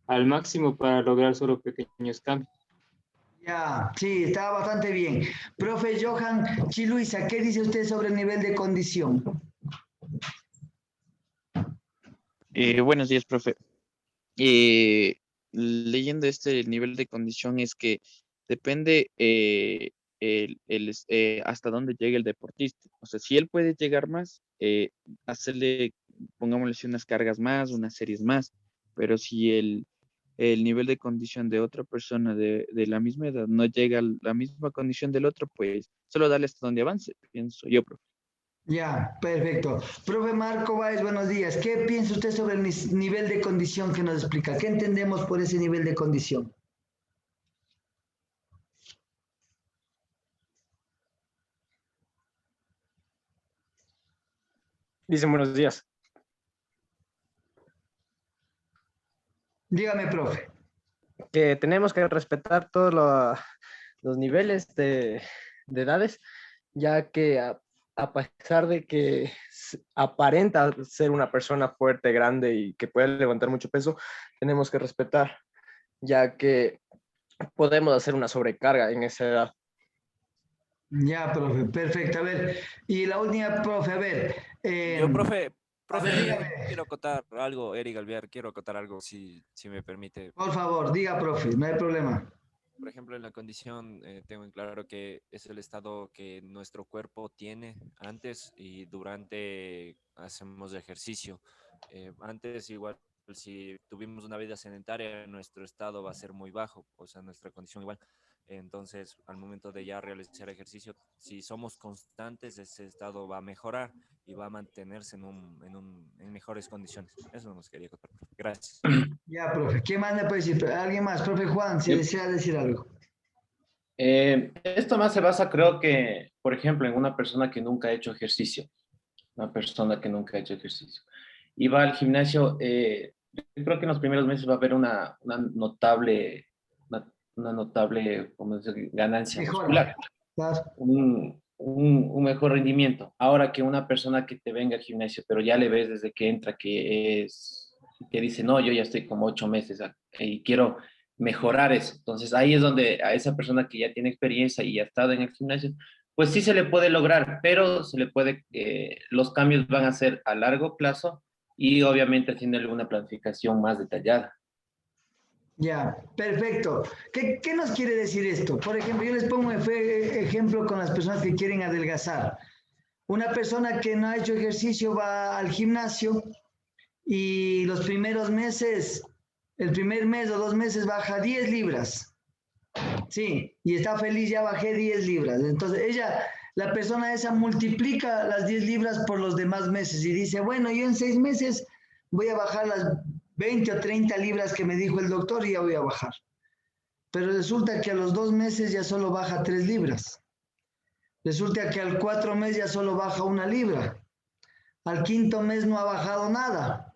al máximo para lograr solo pequeños cambios. Ya, sí, está bastante bien. Profe Johan Chiluisa, ¿qué dice usted sobre el nivel de condición? Buenos días, profe. Leyendo este nivel de condición es que depende hasta dónde llegue el deportista. O sea, si él puede llegar más, hacerle, pongámosle así, unas cargas más, unas series más, pero si el nivel de condición de otra persona de la misma edad no llega a la misma condición del otro, pues solo darle hasta donde avance, pienso yo, profe. Ya, perfecto. Profe Marco Báez, buenos días. ¿Qué piensa usted sobre el nivel de condición que nos explica? ¿Qué entendemos por ese nivel de condición? Dicen buenos días. Dígame, profe. Que tenemos que respetar todos los niveles de edades, ya que a pesar de que aparenta ser una persona fuerte, grande y que puede levantar mucho peso, tenemos que respetar, ya que podemos hacer una sobrecarga en esa edad. Ya, profe, perfecto. A ver, y la última, profe, a ver. Yo, profe, dígame. quiero acotar algo, Eric Alvear, quiero acotar algo, si me permite. Por favor, diga, profe, no hay problema. Por ejemplo, en la condición, tengo en claro que es el estado que nuestro cuerpo tiene antes y durante hacemos ejercicio. Antes, igual, si tuvimos una vida sedentaria, nuestro estado va a ser muy bajo, o sea, nuestra condición igual. Entonces, al momento de ya realizar ejercicio, si somos constantes, ese estado va a mejorar y va a mantenerse en mejores condiciones. Eso nos quería contar. Gracias. Ya, profe. ¿Qué más me puede decir? ¿Alguien más? Profe Juan, si desea decir algo. Esto más se basa, creo que, por ejemplo, en una persona que nunca ha hecho ejercicio. Una persona que nunca ha hecho ejercicio. Y va al gimnasio, yo creo que en los primeros meses va a haber una notable ¿cómo decir? Ganancia muscular. Un mejor rendimiento. Ahora que una persona que te venga al gimnasio, pero ya le ves desde que entra que dice, no, yo ya estoy como 8 meses y quiero mejorar eso. Entonces ahí es donde a esa persona que ya tiene experiencia y ha estado en el gimnasio, pues sí se le puede lograr, pero los cambios van a ser a largo plazo y obviamente haciéndole una planificación más detallada. Ya, perfecto. ¿Qué nos quiere decir esto? Por ejemplo, yo les pongo un ejemplo con las personas que quieren adelgazar. Una persona que no ha hecho ejercicio va al gimnasio y los primeros meses, el primer mes o 2 meses baja 10 libras. Sí, y está feliz, ya bajé 10 libras. Entonces la persona esa multiplica las 10 libras por los demás meses y dice, bueno, yo en 6 meses voy a bajar las 20 o 30 libras que me dijo el doctor y ya voy a bajar. Pero resulta que a los 2 meses ya solo baja 3 libras. Resulta que al 4 mes ya solo baja 1 libra. Al 5.º mes no ha bajado nada.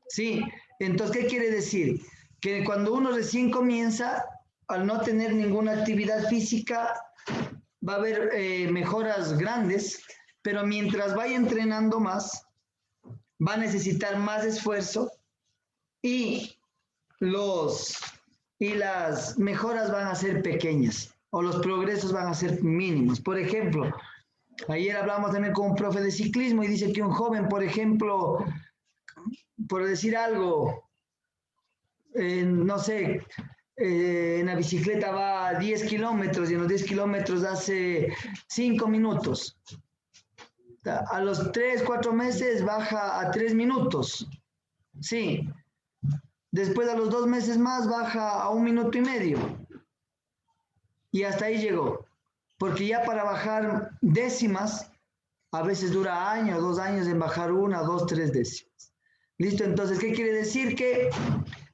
Sí, entonces, ¿qué quiere decir? Que cuando uno recién comienza, al no tener ninguna actividad física, va a haber mejoras grandes, pero mientras vaya entrenando más, va a necesitar más esfuerzo y las mejoras van a ser pequeñas o los progresos van a ser mínimos. Por ejemplo, ayer hablamos también con un profe de ciclismo y dice que un joven, por ejemplo, por decir algo, no sé, en la bicicleta va a 10 kilómetros y en los 10 kilómetros hace 5 minutos. A los 3, 4 meses baja a 3 minutos. Sí. Después a los 2 meses más baja a 1 minuto y medio. Y hasta ahí llegó. Porque ya para bajar décimas, a veces dura años, 2 años en bajar 1, 2, 3 décimas. ¿Listo? Entonces, ¿qué quiere decir? Que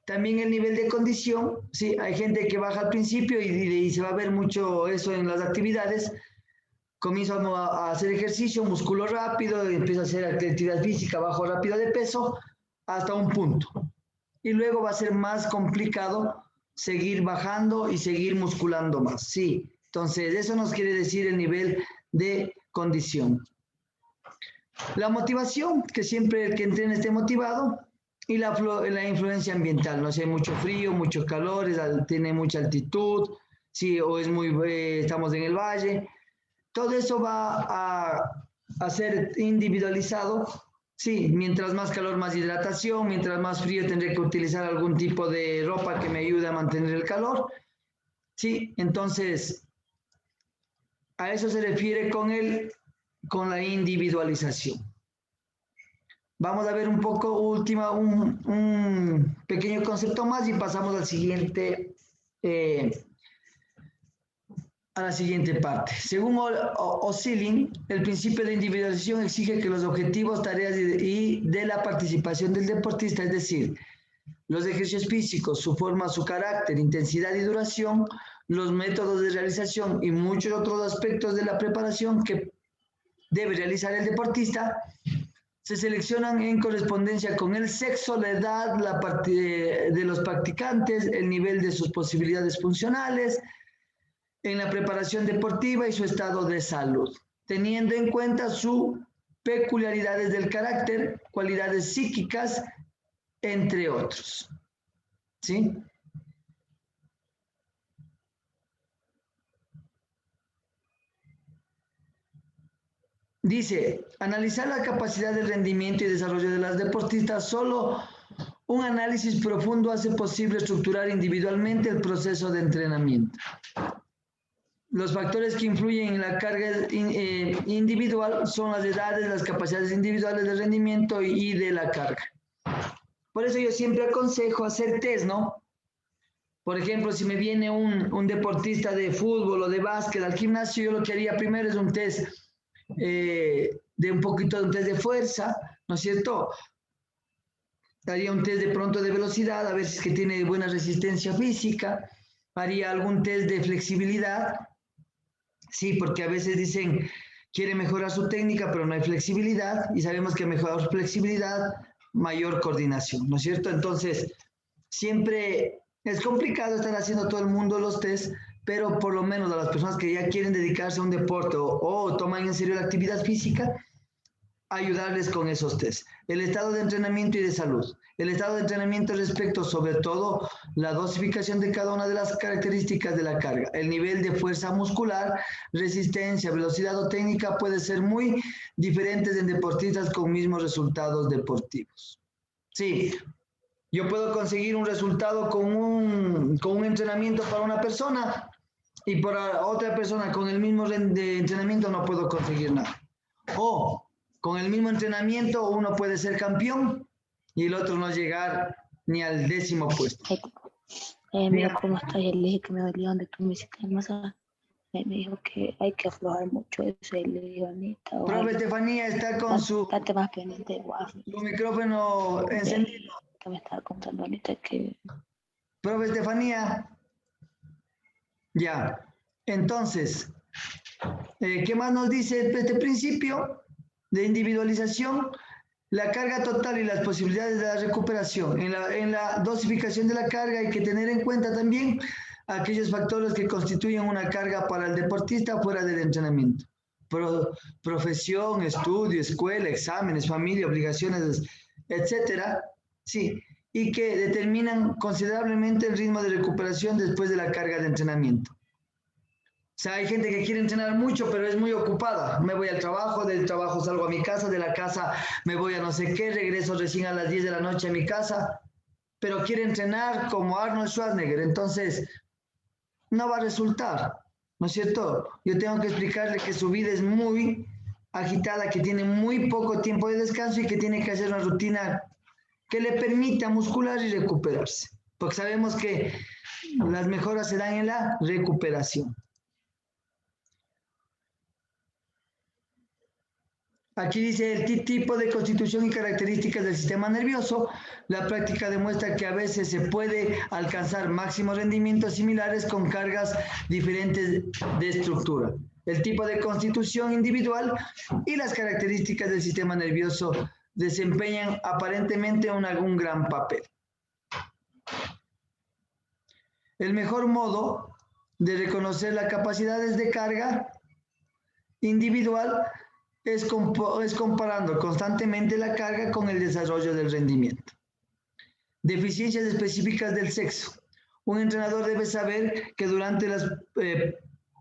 También el nivel de condición, sí, hay gente que baja al principio y se va a ver mucho eso en las actividades. Comienza a hacer ejercicio, músculo rápido, empieza a hacer actividad física, bajo rápido de peso, hasta un punto. Y luego va a ser más complicado seguir bajando y seguir musculando más, sí. Entonces, eso nos quiere decir el nivel de condición. La motivación, que siempre el que entrena esté motivado, y la influencia ambiental, no sé, mucho frío, mucho calor, tiene mucha altitud, sí, o es estamos en el valle. Todo eso va a ser individualizado. Sí, mientras más calor, más hidratación, mientras más frío tendré que utilizar algún tipo de ropa que me ayude a mantener el calor. Sí, entonces, a eso se refiere con la individualización. Vamos a ver un poco, un pequeño concepto más y pasamos al siguiente, a la siguiente parte. Según Ossling, el principio de individualización exige que los objetivos, tareas y de la participación del deportista, es decir, los ejercicios físicos, su forma, su carácter, intensidad y duración, los métodos de realización y muchos otros aspectos de la preparación que debe realizar el deportista, se seleccionan en correspondencia con el sexo, la edad, la de los practicantes, el nivel de sus posibilidades funcionales, en la preparación deportiva y su estado de salud, teniendo en cuenta sus peculiaridades del carácter, cualidades psíquicas, entre otros. ¿Sí? Dice, analizar la capacidad de rendimiento y desarrollo de las deportistas, solo un análisis profundo hace posible estructurar individualmente el proceso de entrenamiento. Los factores que influyen en la carga individual son las edades, las capacidades individuales de rendimiento y de la carga. Por eso yo siempre aconsejo hacer test, ¿no? Por ejemplo, si me viene un deportista de fútbol o de básquet al gimnasio, yo lo que haría primero es un test de un poquito de un test de fuerza, ¿no es cierto? Haría un test de pronto de velocidad, a ver si es que tiene buena resistencia física. Haría algún test de flexibilidad. Sí, porque a veces dicen, quiere mejorar su técnica, pero no hay flexibilidad, y sabemos que mejor flexibilidad, mayor coordinación, ¿no es cierto? Entonces, siempre es complicado estar haciendo todo el mundo los test, pero por lo menos a las personas que ya quieren dedicarse a un deporte o toman en serio la actividad física, ayudarles con esos test. El estado de entrenamiento y de salud. El estado de entrenamiento respecto sobre todo la dosificación de cada una de las características de la carga. El nivel de fuerza muscular, resistencia, velocidad o técnica puede ser muy diferentes en deportistas con mismos resultados deportivos. Sí, yo puedo conseguir un resultado con un entrenamiento para una persona y para otra persona con el mismo de entrenamiento no puedo conseguir nada. O con el mismo entrenamiento uno puede ser campeón y el otro no llegar ni al 10º puesto. Mira cómo estás, y le dije que me dolía donde tú me hiciste el masaje. Me dijo que hay que aflojar mucho eso y le digo, Anita. Profe Estefanía está con su más pendiente de su micrófono encendido. Que me estaba contando ahorita que... Profe Estefanía. Ya. Entonces, ¿qué más nos dice este principio de individualización? La carga total y las posibilidades de la recuperación. En la dosificación de la carga hay que tener en cuenta también aquellos factores que constituyen una carga para el deportista fuera del entrenamiento. Profesión, estudio, escuela, exámenes, familia, obligaciones, etcétera. Sí, y que determinan considerablemente el ritmo de recuperación después de la carga de entrenamiento. O sea, hay gente que quiere entrenar mucho, pero es muy ocupada. Me voy al trabajo, del trabajo salgo a mi casa, de la casa me voy a no sé qué, regreso recién a las 10 de la noche a mi casa, pero quiere entrenar como Arnold Schwarzenegger, entonces no va a resultar, ¿no es cierto? Yo tengo que explicarle que su vida es muy agitada, que tiene muy poco tiempo de descanso y que tiene que hacer una rutina que le permita muscular y recuperarse, porque sabemos que las mejoras se dan en la recuperación. Aquí dice el tipo de constitución y características del sistema nervioso. La práctica demuestra que a veces se puede alcanzar máximos rendimientos similares con cargas diferentes de estructura. El tipo de constitución individual y las características del sistema nervioso desempeñan aparentemente un gran papel. El mejor modo de reconocer las capacidades de carga individual es comparando constantemente la carga con el desarrollo del rendimiento. Deficiencias específicas del sexo. Un entrenador debe saber que durante la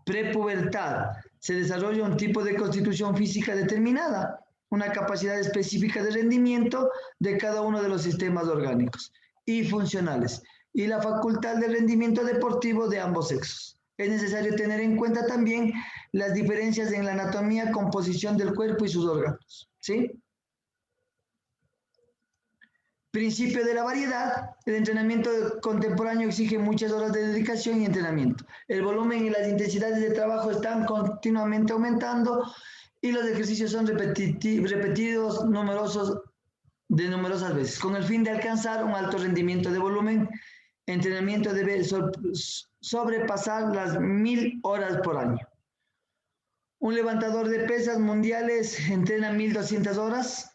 prepubertad se desarrolla un tipo de constitución física determinada, una capacidad específica de rendimiento de cada uno de los sistemas orgánicos y funcionales, y la facultad de rendimiento deportivo de ambos sexos. Es necesario tener en cuenta también las diferencias en la anatomía, composición del cuerpo y sus órganos, ¿sí? Principio de la variedad. El entrenamiento contemporáneo exige muchas horas de dedicación y entrenamiento. El volumen y las intensidades de trabajo están continuamente aumentando y los ejercicios son repetidos de numerosas veces. Con el fin de alcanzar un alto rendimiento de volumen, el entrenamiento debe sobrepasar las 1000 horas por año. Un levantador de pesas mundiales entrena 1200 horas.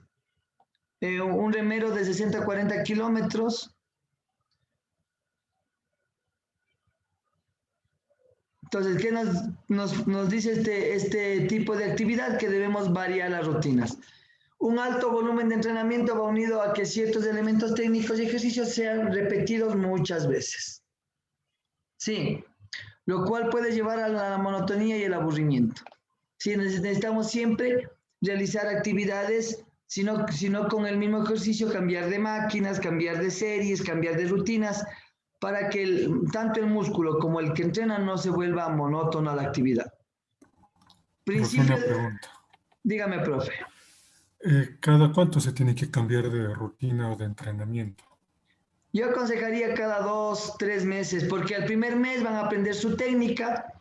Un remero de 60 a 40 kilómetros. Entonces, ¿qué nos dice este tipo de actividad? Que debemos variar las rutinas. Un alto volumen de entrenamiento va unido a que ciertos elementos técnicos y ejercicios sean repetidos muchas veces. Sí, lo cual puede llevar a la monotonía y el aburrimiento. Sí, necesitamos siempre realizar actividades, sino con el mismo ejercicio, cambiar de máquinas, cambiar de series, cambiar de rutinas, para que tanto el músculo como el que entrena no se vuelva monótono a la actividad. Una pregunta. Dígame, profe. ¿Cada cuánto se tiene que cambiar de rutina o de entrenamiento? Yo aconsejaría cada 2, 3 meses, porque al primer mes van a aprender su técnica,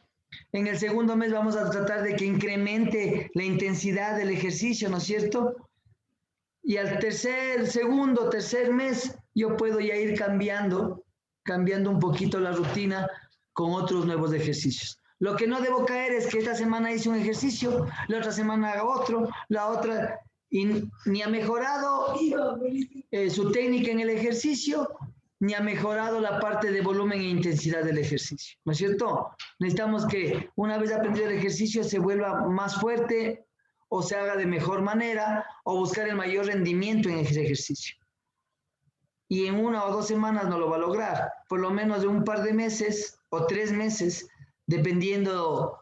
en el segundo mes vamos a tratar de que incremente la intensidad del ejercicio, ¿no es cierto? Y al segundo, tercer mes, yo puedo ya ir cambiando un poquito la rutina con otros nuevos ejercicios. Lo que no debo caer es que esta semana hice un ejercicio, la otra semana haga otro, la otra, y ni ha mejorado su técnica en el ejercicio, ni ha mejorado la parte de volumen e intensidad del ejercicio, ¿no es cierto? Necesitamos que una vez aprendido el ejercicio se vuelva más fuerte, o se haga de mejor manera, o buscar el mayor rendimiento en ese ejercicio. Y en 1 o 2 semanas no lo va a lograr, por lo menos de un par de meses o 3 meses, dependiendo.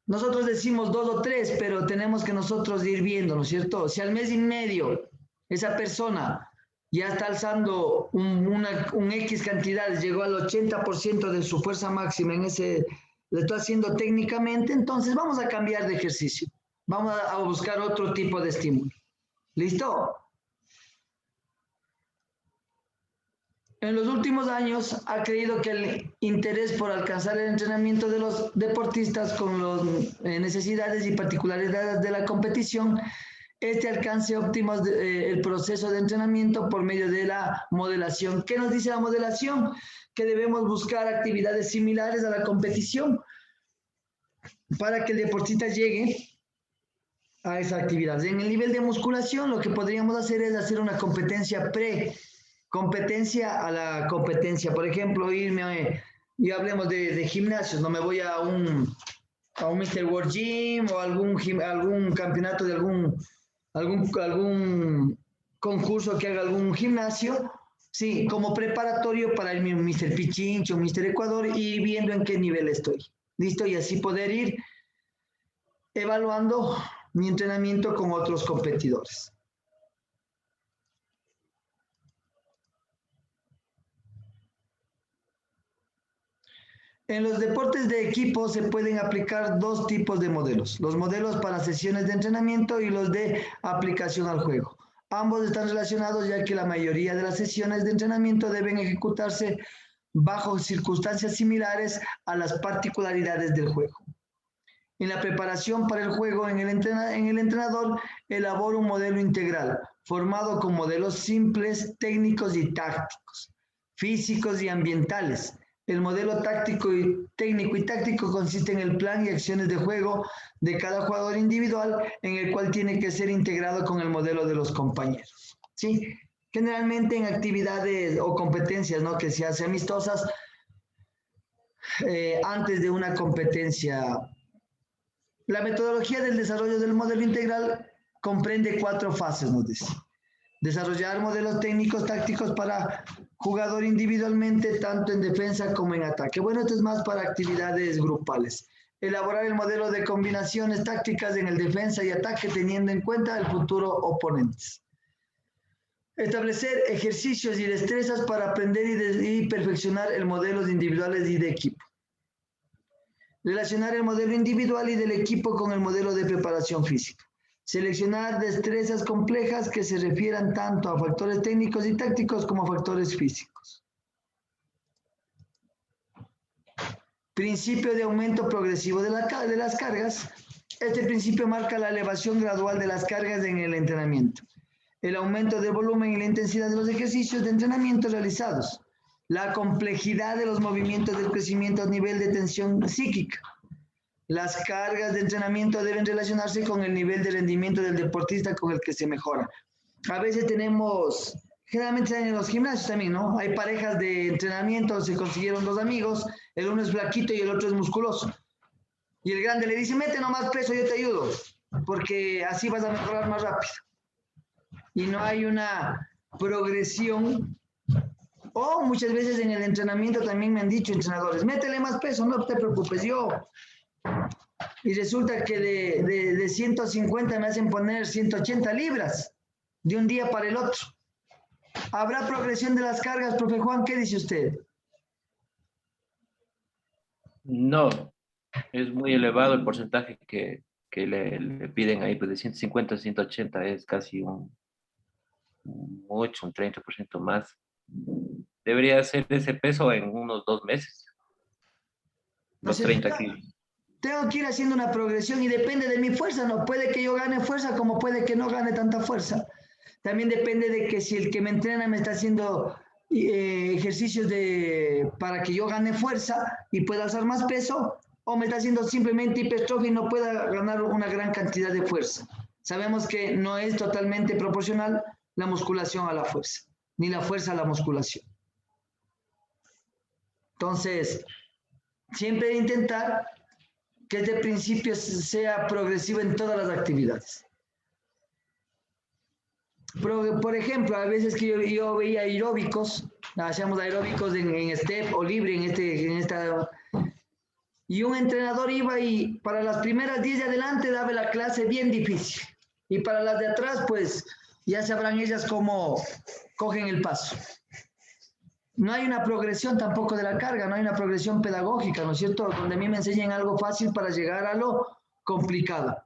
Nosotros decimos 2 o 3, pero tenemos que nosotros ir viendo, ¿no es cierto? Si al mes y medio esa persona ya está alzando un X cantidad, llegó al 80% de su fuerza máxima lo está haciendo técnicamente, entonces vamos a cambiar de ejercicio. Vamos a buscar otro tipo de estímulo. ¿Listo? En los últimos años ha creído que el interés por alcanzar el entrenamiento de los deportistas con las necesidades y particularidades de la competición, alcance óptimo el proceso de entrenamiento por medio de la modelación. ¿Qué nos dice la modelación? Que debemos buscar actividades similares a la competición para que el deportista llegue a esa actividad. En el nivel de musculación, lo que podríamos hacer es hacer una competencia competencia a la competencia. Por ejemplo, y hablemos de gimnasios, no me voy a un Mr. World Gym o algún campeonato de algún concurso que haga algún gimnasio, sí, como preparatorio para el Mr. Pichincho, Mr. Ecuador, y ir viendo en qué nivel estoy. ¿Listo? Y así poder ir evaluando mi entrenamiento con otros competidores. En los deportes de equipo se pueden aplicar 2 tipos de modelos. Los modelos para sesiones de entrenamiento y los de aplicación al juego. Ambos están relacionados ya que la mayoría de las sesiones de entrenamiento deben ejecutarse bajo circunstancias similares a las particularidades del juego. En la preparación para el juego, el entrenador elabora un modelo integral, formado con modelos simples, técnicos y tácticos, físicos y ambientales. El modelo técnico y táctico consiste en el plan y acciones de juego de cada jugador individual, en el cual tiene que ser integrado con el modelo de los compañeros. ¿Sí? Generalmente en actividades o competencias, ¿no?, que se hacen amistosas, antes de una competencia. La metodología del desarrollo del modelo integral comprende 4 fases, nos dice. Desarrollar modelos técnicos tácticos para jugador individualmente, tanto en defensa como en ataque. Bueno, esto es más para actividades grupales. Elaborar el modelo de combinaciones tácticas en el defensa y ataque, teniendo en cuenta el futuro oponentes. Establecer ejercicios y destrezas para aprender y perfeccionar el modelo individuales y de equipo. Relacionar el modelo individual y del equipo con el modelo de preparación física. Seleccionar destrezas complejas que se refieran tanto a factores técnicos y tácticos como a factores físicos. Principio de aumento progresivo de las cargas. Este principio marca la elevación gradual de las cargas en el entrenamiento. El aumento del volumen y la intensidad de los ejercicios de entrenamiento realizados. La complejidad de los movimientos del crecimiento a nivel de tensión psíquica. Las cargas de entrenamiento deben relacionarse con el nivel de rendimiento del deportista con el que se mejora. A veces tenemos, generalmente en los gimnasios también, ¿no? Hay parejas de entrenamiento, se consiguieron 2 amigos, el uno es flaquito y el otro es musculoso. Y el grande le dice, mete nomás peso, yo te ayudo, porque así vas a mejorar más rápido. Y no hay una progresión. O muchas veces en el entrenamiento también me han dicho entrenadores, métele más peso, no te preocupes, yo. Y resulta que de 150 me hacen poner 180 libras de un día para el otro. ¿Habrá progresión de las cargas, profe Juan? ¿Qué dice usted? No, es muy elevado el porcentaje que le piden ahí, pues de 150 a 180 es casi un 8, un 30% más. Debería ser ese peso en unos 2 meses. Los 30 kilos. Tengo que ir haciendo una progresión y depende de mi fuerza, ¿no? Puede que yo gane fuerza como puede que no gane tanta fuerza. También depende de que si el que me entrena me está haciendo ejercicios para que yo gane fuerza y pueda alzar más peso, o me está haciendo simplemente hipertrofia y no pueda ganar una gran cantidad de fuerza. Sabemos que no es totalmente proporcional la musculación a la fuerza, ni la fuerza a la musculación. Entonces, siempre intentar que este principio sea progresivo en todas las actividades. Por ejemplo, a veces que yo veía aeróbicos, hacíamos aeróbicos en step o libre y un entrenador iba y para las primeras 10 de adelante daba la clase bien difícil y para las de atrás pues ya sabrán ellas cómo cogen el paso. No hay una progresión tampoco de la carga, no hay una progresión pedagógica, ¿no es cierto? Donde a mí me enseñan algo fácil para llegar a lo complicado.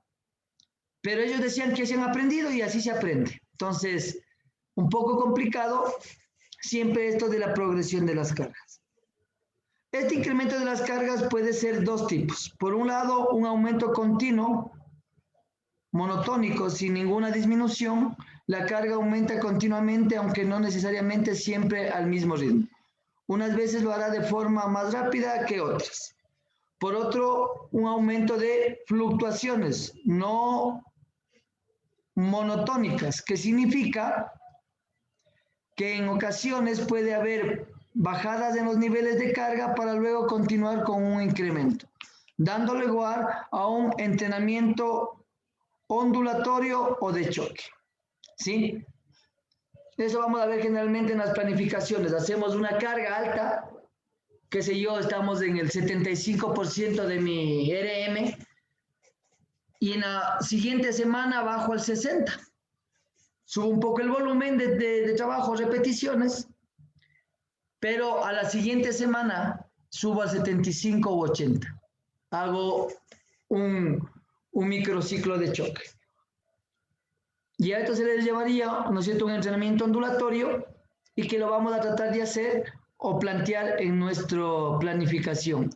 Pero ellos decían que se han aprendido y así se aprende. Entonces, un poco complicado siempre esto de la progresión de las cargas. Este incremento de las cargas puede ser 2 tipos. Por un lado, un aumento continuo, monotónico, sin ninguna disminución. La carga aumenta continuamente, aunque no necesariamente siempre al mismo ritmo. Unas veces lo hará de forma más rápida que otras. Por otro, un aumento de fluctuaciones no monotónicas, que significa que en ocasiones puede haber bajadas en los niveles de carga para luego continuar con un incremento, dándole lugar a un entrenamiento ondulatorio o de choque. ¿Sí? Eso vamos a ver generalmente en las planificaciones. Hacemos una carga alta, qué sé yo, estamos en el 75% de mi RM y en la siguiente semana bajo al 60%. Subo un poco el volumen de trabajo, repeticiones, pero a la siguiente semana subo al 75 u 80. Hago un microciclo de choque. Y a esto se les llevaría, ¿no es cierto?, un entrenamiento ondulatorio y que lo vamos a tratar de hacer o plantear en nuestra planificación.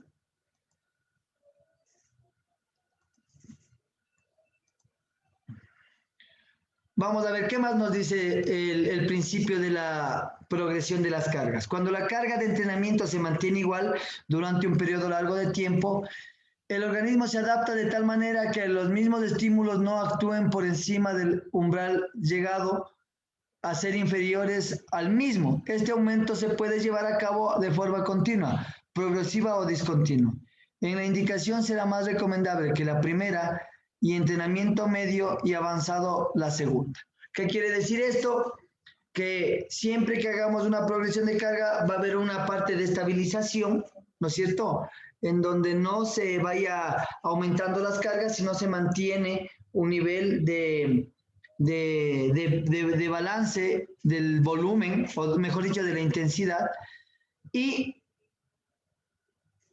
Vamos a ver qué más nos dice el principio de la progresión de las cargas. Cuando la carga de entrenamiento se mantiene igual durante un periodo largo de tiempo, el organismo se adapta de tal manera que los mismos estímulos no actúen por encima del umbral llegado a ser inferiores al mismo. Este aumento se puede llevar a cabo de forma continua, progresiva o discontinua. En la indicación será más recomendable que la primera y entrenamiento medio y avanzado la segunda. ¿Qué quiere decir esto? Que siempre que hagamos una progresión de carga va a haber una parte de estabilización, ¿no es cierto?, en donde no se vaya aumentando las cargas, sino se mantiene un nivel de balance del volumen, o mejor dicho, de la intensidad, y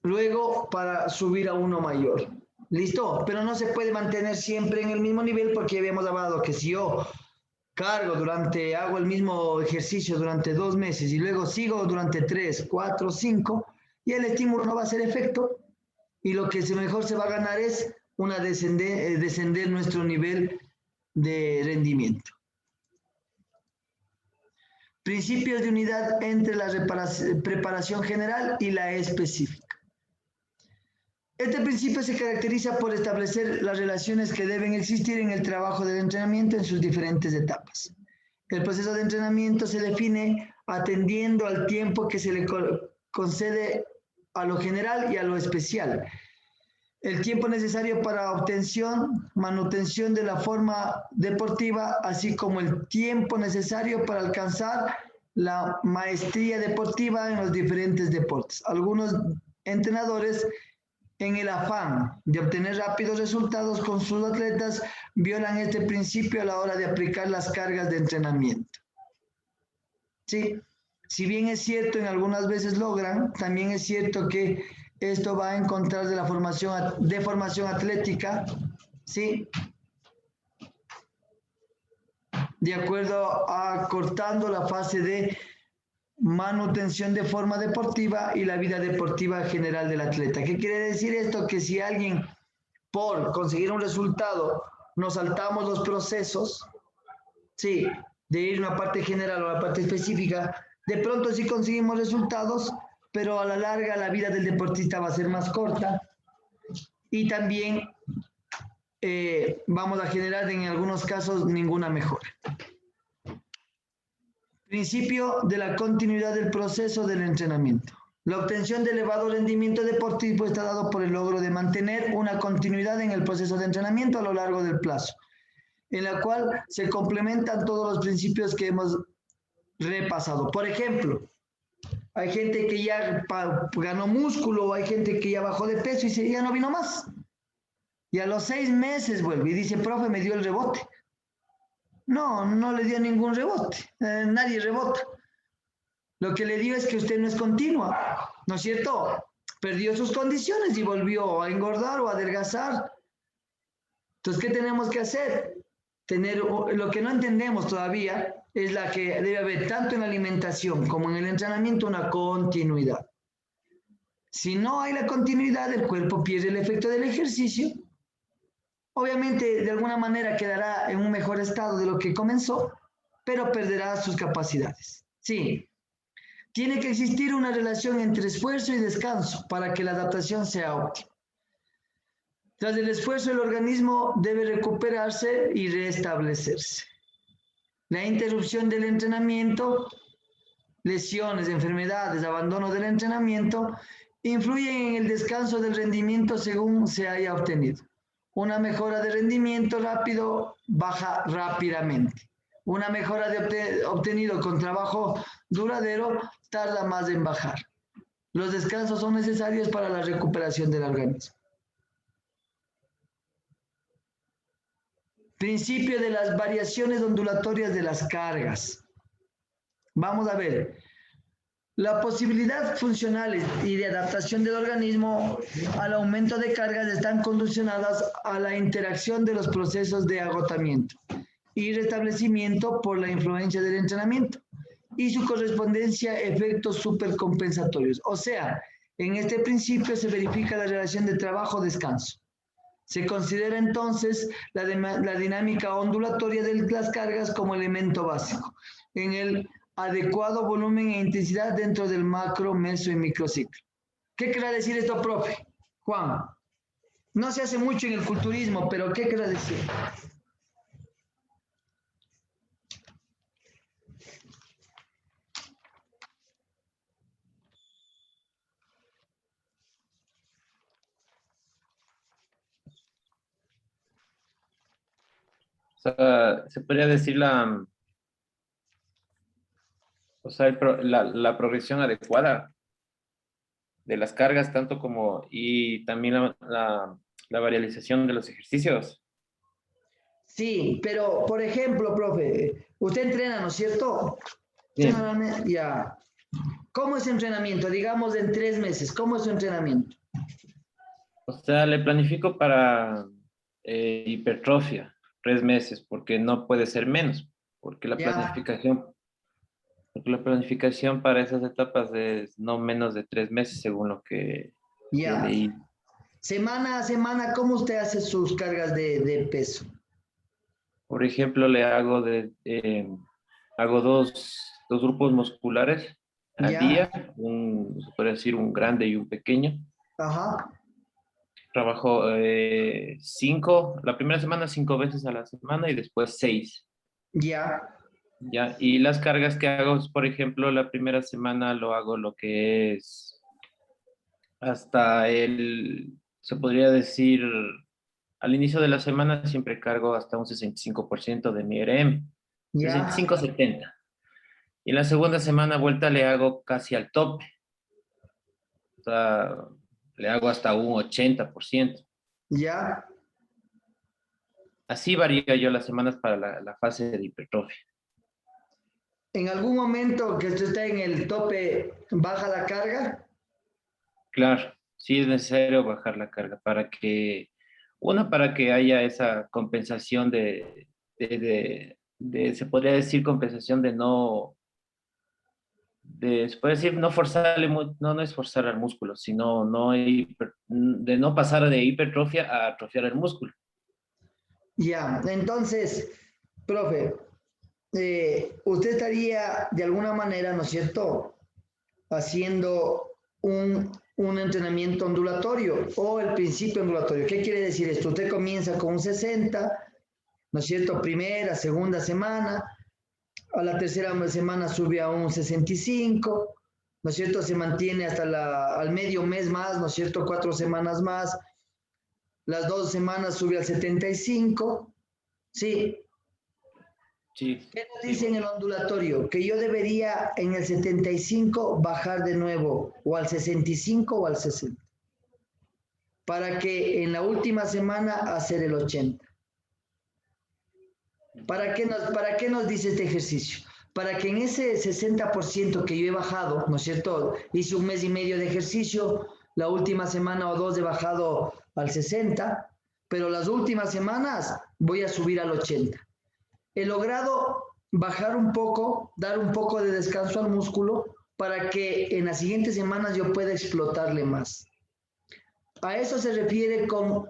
luego para subir a uno mayor. ¿Listo? Pero no se puede mantener siempre en el mismo nivel, porque ya habíamos hablado que si yo hago el mismo ejercicio durante 2 meses y luego sigo durante 3, 4, 5, y el estímulo no va a hacer efecto, y lo que mejor se va a ganar es descender nuestro nivel de rendimiento. Principios de unidad entre la preparación general y la específica. Este principio se caracteriza por establecer las relaciones que deben existir en el trabajo del entrenamiento en sus diferentes etapas. El proceso de entrenamiento se define atendiendo al tiempo que se le concede a lo general y a lo especial. El tiempo necesario para obtención, manutención de la forma deportiva, así como el tiempo necesario para alcanzar la maestría deportiva en los diferentes deportes. Algunos entrenadores, en el afán de obtener rápidos resultados con sus atletas, violan este principio a la hora de aplicar las cargas de entrenamiento. Sí, si bien es cierto, en algunas veces logran, también es cierto que esto va en contra de la formación atlética, ¿sí? De acuerdo a cortando la fase de manutención de forma deportiva y la vida deportiva general del atleta. ¿Qué quiere decir esto? Que si alguien, por conseguir un resultado, nos saltamos los procesos, sí, de ir a una parte general o a la parte específica, de pronto sí conseguimos resultados, pero a la larga la vida del deportista va a ser más corta, y también vamos a generar en algunos casos ninguna mejora. Principio de la continuidad del proceso del entrenamiento. La obtención de elevado rendimiento deportivo está dado por el logro de mantener una continuidad en el proceso de entrenamiento a lo largo del plazo, en la cual se complementan todos los principios que hemos repasado. Por ejemplo, hay gente que ya ganó músculo, hay gente que ya bajó de peso y ya no vino más. Y a los 6 meses vuelve y dice, profe, me dio el rebote. No, no le dio ningún rebote. Nadie rebota. Lo que le dio es que usted no es continua, ¿no es cierto? Perdió sus condiciones y volvió a engordar o a adelgazar. Entonces, ¿qué tenemos que hacer? Lo que no entendemos todavía es la que debe haber tanto en la alimentación como en el entrenamiento una continuidad. Si no hay la continuidad, el cuerpo pierde el efecto del ejercicio. Obviamente, de alguna manera quedará en un mejor estado de lo que comenzó, pero perderá sus capacidades. Sí, tiene que existir una relación entre esfuerzo y descanso para que la adaptación sea óptima. Tras el esfuerzo, el organismo debe recuperarse y restablecerse. La interrupción del entrenamiento, lesiones, enfermedades, abandono del entrenamiento, influyen en el descanso del rendimiento según se haya obtenido. Una mejora de rendimiento rápido baja rápidamente. Una mejora obtenido con trabajo duradero tarda más en bajar. Los descansos son necesarios para la recuperación del organismo. Principio de las variaciones ondulatorias de las cargas. Vamos a ver. La posibilidad funcional y de adaptación del organismo al aumento de cargas están condicionadas a la interacción de los procesos de agotamiento y restablecimiento por la influencia del entrenamiento y su correspondencia a efectos supercompensatorios. O sea, en este principio se verifica la relación de trabajo-descanso. Se considera entonces la dinámica ondulatoria de las cargas como elemento básico en el adecuado volumen e intensidad dentro del macro, meso y microciclo. ¿Qué querrá decir esto, profe? Juan, no se hace mucho en el culturismo, pero ¿qué querrá decir? O sea, se podría decir la progresión adecuada de las cargas, tanto como, y también la varialización de los ejercicios. Sí, pero por ejemplo, profe, usted entrena, ¿no es cierto? Sí. Ya. ¿Cómo es su entrenamiento? Digamos en 3 meses, ¿cómo es su entrenamiento? O sea, le planifico para hipertrofia, 3 meses, porque no puede ser menos, porque la planificación para esas etapas es no menos de 3 meses, según lo que Ya. leí. Semana a semana, ¿cómo usted hace sus cargas de peso? Por ejemplo, le hago hago dos grupos musculares al Ya. día, se puede decir un grande y un pequeño. Ajá. Trabajo la primera semana 5 veces a la semana y después 6. Ya. Ya, y las cargas que hago, por ejemplo, la primera semana lo hago lo que es se podría decir, al inicio de la semana siempre cargo hasta un 65% de mi RM, Ya. 65-70. Y la segunda semana vuelta le hago casi al tope. O sea, le hago hasta un 80%. Ya. Así varía yo las semanas para la fase de hipertrofia. ¿En algún momento que usted está en el tope, baja la carga? Claro, sí es necesario bajar la carga para que haya esa compensación se podría decir compensación se puede decir no forzarle, no es forzar al músculo, sino de no pasar de hipertrofia a atrofiar el músculo. Ya, entonces, profe, usted estaría de alguna manera, ¿no es cierto?, haciendo un entrenamiento ondulatorio o el principio ondulatorio. ¿Qué quiere decir esto? Usted comienza con un 60, ¿no es cierto?, primera, segunda semana, a la tercera semana sube a un 65, ¿no es cierto?, se mantiene hasta al medio mes más, ¿no es cierto?, 4 semanas más, las 2 semanas sube al 75, ¿sí? Sí. ¿Qué nos dice en el ondulatorio? Que yo debería en el 75 bajar de nuevo, o al 65 o al 60, para que en la última semana hacer el 80. ¿Para qué nos dice este ejercicio? Para que en ese 60% que yo he bajado, ¿no es cierto? Hice un mes y medio de ejercicio, la última semana o 2 he bajado al 60, pero las últimas semanas voy a subir al 80. He logrado bajar un poco, dar un poco de descanso al músculo para que en las siguientes semanas yo pueda explotarle más. A eso se refiere con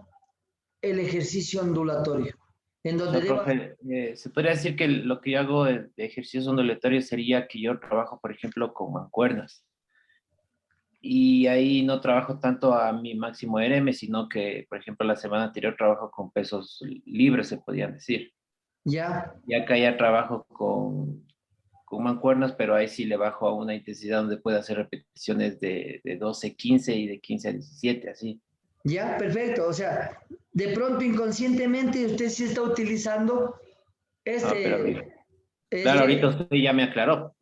el ejercicio ondulatorio. En donde profe, se podría decir que lo que yo hago de ejercicios ondulatorios sería que yo trabajo, por ejemplo, con mancuernas. Y ahí no trabajo tanto a mi máximo RM, sino que, por ejemplo, la semana anterior trabajo con pesos libres, se podían decir. Ya. Y acá ya trabajo con mancuernas, pero ahí sí le bajo a una intensidad donde puede hacer repeticiones de 12-15 y de 15-17, así. Ya, perfecto. O sea, de pronto inconscientemente usted sí está utilizando Claro, ahorita usted ya me aclaró.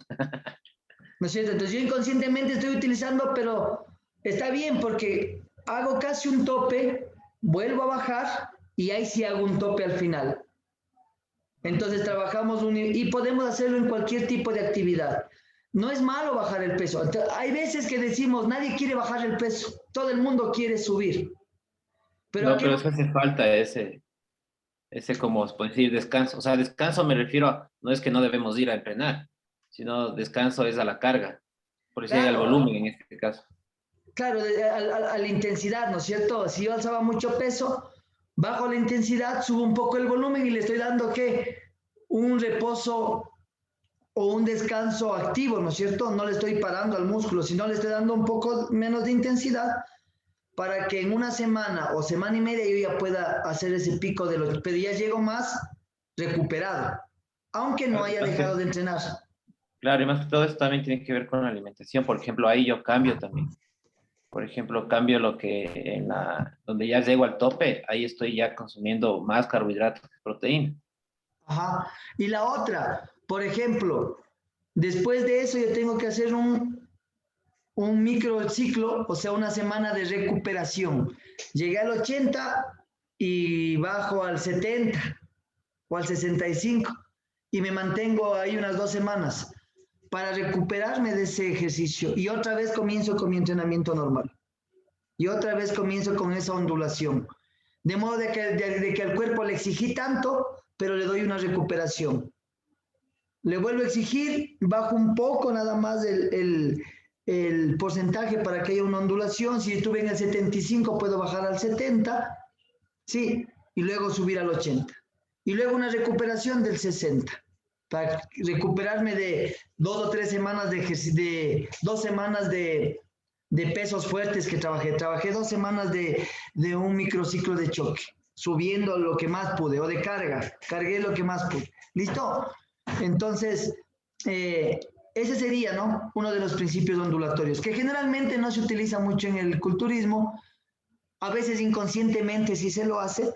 ¿No es cierto? Entonces yo inconscientemente estoy utilizando, pero está bien porque hago casi un tope, vuelvo a bajar y ahí sí hago un tope al final. Entonces trabajamos y podemos hacerlo en cualquier tipo de actividad. No es malo bajar el peso. Hay veces que decimos, nadie quiere bajar el peso, todo el mundo quiere subir. Pero es que hace falta ese como, se puede decir, descanso. O sea, descanso me refiero a, no es que no debemos ir a entrenar, sino descanso es a la carga, por decir al volumen en este caso. Claro, a la intensidad, ¿no es cierto? Si yo alzaba mucho peso, bajo la intensidad, subo un poco el volumen y le estoy dando ¿qué? Un reposo o un descanso activo, ¿no es cierto? No le estoy parando al músculo, sino le estoy dando un poco menos de intensidad para que en una semana o semana y media yo ya pueda hacer ese pico de los, pero ya llego más recuperado, aunque no haya dejado de entrenar. Claro, y más que todo esto también tiene que ver con la alimentación. Por ejemplo, ahí yo cambio también. Por ejemplo, cambio lo que donde ya llego al tope, ahí estoy ya consumiendo más carbohidratos que proteína. Ajá. Y la otra, por ejemplo, después de eso yo tengo que hacer un microciclo, o sea, una semana de recuperación. Llegué al 80 y bajo al 70 o al 65 y me mantengo ahí unas 2 semanas para recuperarme de ese ejercicio y otra vez comienzo con mi entrenamiento normal y otra vez comienzo con esa ondulación, de modo de que al cuerpo le exigí tanto, pero le doy una recuperación. Le vuelvo a exigir, bajo un poco nada más el porcentaje para que haya una ondulación. Si estuve en el 75 puedo bajar al 70, sí, y luego subir al 80. Y luego una recuperación del 60, para recuperarme de 2 o 3 semanas de 2 semanas de pesos fuertes que trabajé. Trabajé 2 semanas de un microciclo de choque, subiendo lo que más pude, o de carga, cargué lo que más pude. ¿Listo? Entonces, ese sería, ¿no?, uno de los principios ondulatorios, que generalmente no se utiliza mucho en el culturismo, a veces inconscientemente sí se lo hace,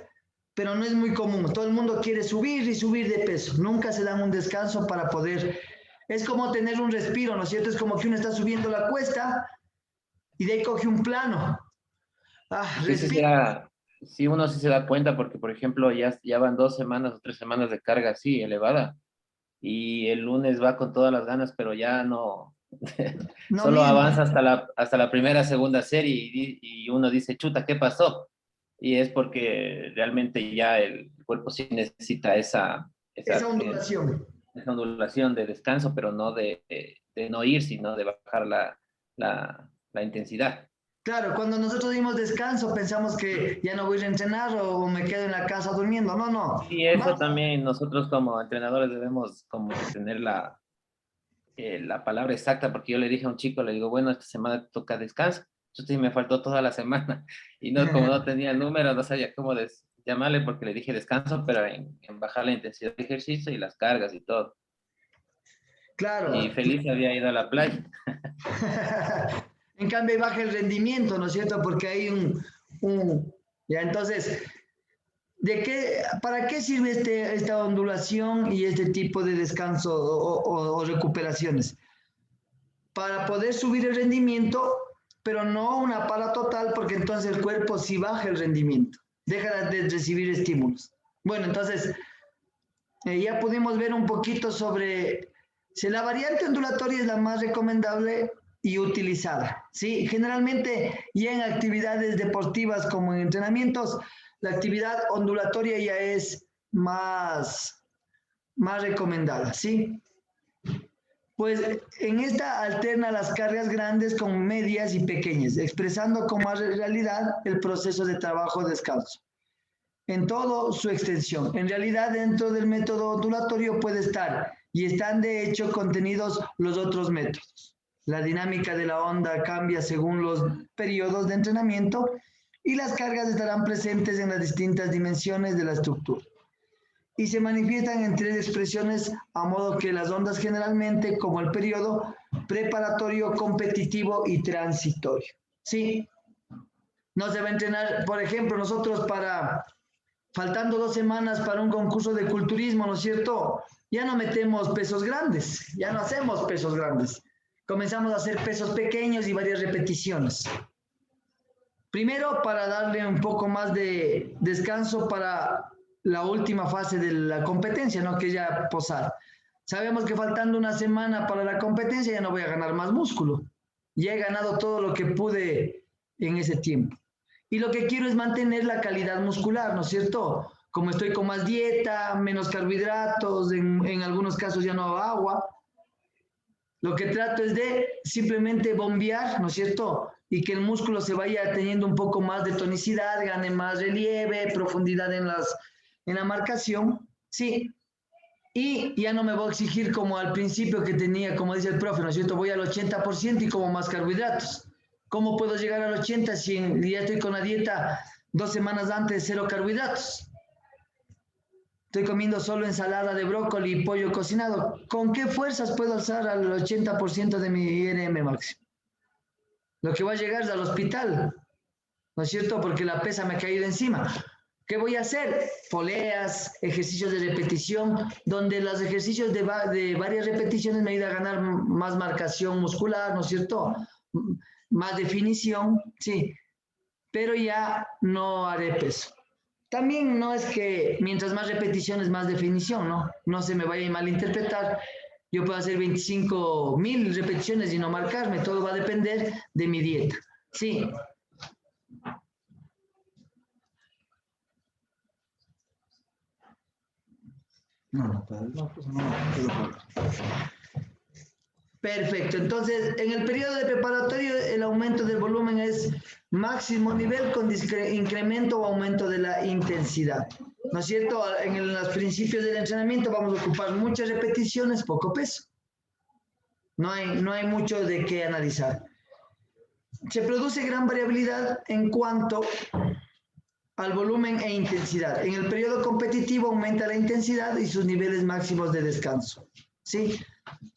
pero no es muy común. Todo el mundo quiere subir y subir de peso, nunca se dan un descanso para poder, es como tener un respiro, ¿no es cierto? Es como que uno está subiendo la cuesta y de ahí coge un plano. Respira. Sí, uno sí se da cuenta porque, por ejemplo, ya van 2 semanas o 3 semanas de carga así elevada y el lunes va con todas las ganas, pero ya no, solo avanza hasta la primera, segunda serie y uno dice, chuta, ¿qué pasó? Y es porque realmente ya el cuerpo sí necesita esa ondulación. Esa ondulación de descanso, pero no de no ir, sino de bajar la intensidad. Claro, cuando nosotros dimos descanso pensamos que ya no voy a entrenar o me quedo en la casa durmiendo. No, no. Y eso también nosotros como entrenadores debemos como tener la palabra exacta, porque yo le dije a un chico, le digo, bueno, esta semana te toca descanso. Entonces me faltó toda la semana y no, como no tenía el número, no sabía cómo llamarle porque le dije descanso, pero en bajar la intensidad de ejercicio y las cargas y todo. Claro. Y feliz había ido a la playa. En cambio baja el rendimiento, ¿no es cierto? Porque hay ya, entonces, ¿para qué sirve esta ondulación y este tipo de descanso o recuperaciones? Para poder subir el rendimiento, pero no una para total, porque entonces el cuerpo sí baja el rendimiento, deja de recibir estímulos. Bueno, entonces, ya pudimos ver un poquito sobre si la variante ondulatoria es la más recomendable y utilizada, ¿sí? Generalmente ya en actividades deportivas como en entrenamientos, la actividad ondulatoria ya es más recomendada, ¿sí? Pues en esta alterna las cargas grandes con medias y pequeñas, expresando con más realidad el proceso de trabajo-descanso en toda su extensión. En realidad, dentro del método ondulatorio puede estar, y están de hecho contenidos los otros métodos. La dinámica de la onda cambia según los periodos de entrenamiento y las cargas estarán presentes en las distintas dimensiones de la estructura. Y se manifiestan en 3 expresiones, a modo que las ondas generalmente, como el periodo preparatorio, competitivo y transitorio. ¿Sí? No se va a entrenar, por ejemplo, nosotros faltando 2 semanas para un concurso de culturismo, ¿no es cierto? Ya no metemos pesos grandes, ya no hacemos pesos grandes. Comenzamos a hacer pesos pequeños y varias repeticiones. Primero, para darle un poco más de descanso para la última fase de la competencia, ¿no?, que es ya posar. Sabemos que faltando una semana para la competencia ya no voy a ganar más músculo. Ya he ganado todo lo que pude en ese tiempo. Y lo que quiero es mantener la calidad muscular, ¿no es cierto? Como estoy con más dieta, menos carbohidratos, en algunos casos ya no hago agua. Lo que trato es de simplemente bombear, ¿no es cierto? Y que el músculo se vaya teniendo un poco más de tonicidad, gane más relieve, profundidad en la marcación, ¿sí? Y ya no me voy a exigir como al principio que tenía, como dice el profe, ¿no es cierto? Voy al 80% y como más carbohidratos. ¿Cómo puedo llegar al 80% si ya estoy con la dieta 2 semanas antes, 0 carbohidratos? Estoy comiendo solo ensalada de brócoli y pollo cocinado. ¿Con qué fuerzas puedo alzar al 80% de mi IRM máximo? Lo que va a llegar es al hospital, ¿no es cierto? Porque la pesa me ha caído encima. ¿Qué voy a hacer? Poleas, ejercicios de repetición, donde los ejercicios de varias repeticiones me ayudan a ganar más marcación muscular, ¿no es cierto? Más definición, sí. Pero ya no haré peso. También no es que mientras más repeticiones, más definición, ¿no? No se me vaya a malinterpretar. Yo puedo hacer 25.000 repeticiones y no marcarme. Todo va a depender de mi dieta. Sí. Perfecto. Entonces, en el periodo de preparatorio, el aumento del volumen es máximo nivel con incremento o aumento de la intensidad. ¿No es cierto? En los principios del entrenamiento vamos a ocupar muchas repeticiones, poco peso. No hay mucho de qué analizar. Se produce gran variabilidad en cuanto al volumen e intensidad. En el periodo competitivo aumenta la intensidad y sus niveles máximos de descanso. ¿Sí?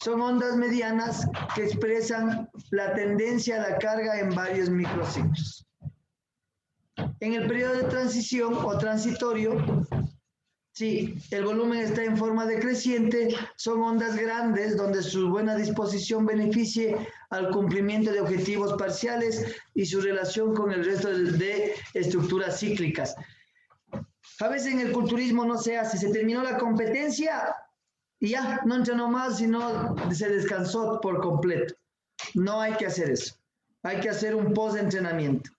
Son ondas medianas que expresan la tendencia a la carga en varios microciclos. En el periodo de transición o transitorio, sí, el volumen está en forma decreciente, son ondas grandes donde su buena disposición beneficie al cumplimiento de objetivos parciales y su relación con el resto de estructuras cíclicas. A veces en el culturismo no se hace, se terminó la competencia y ya, no entrenó más, sino se descansó por completo. No hay que hacer eso. Hay que hacer un post-entrenamiento.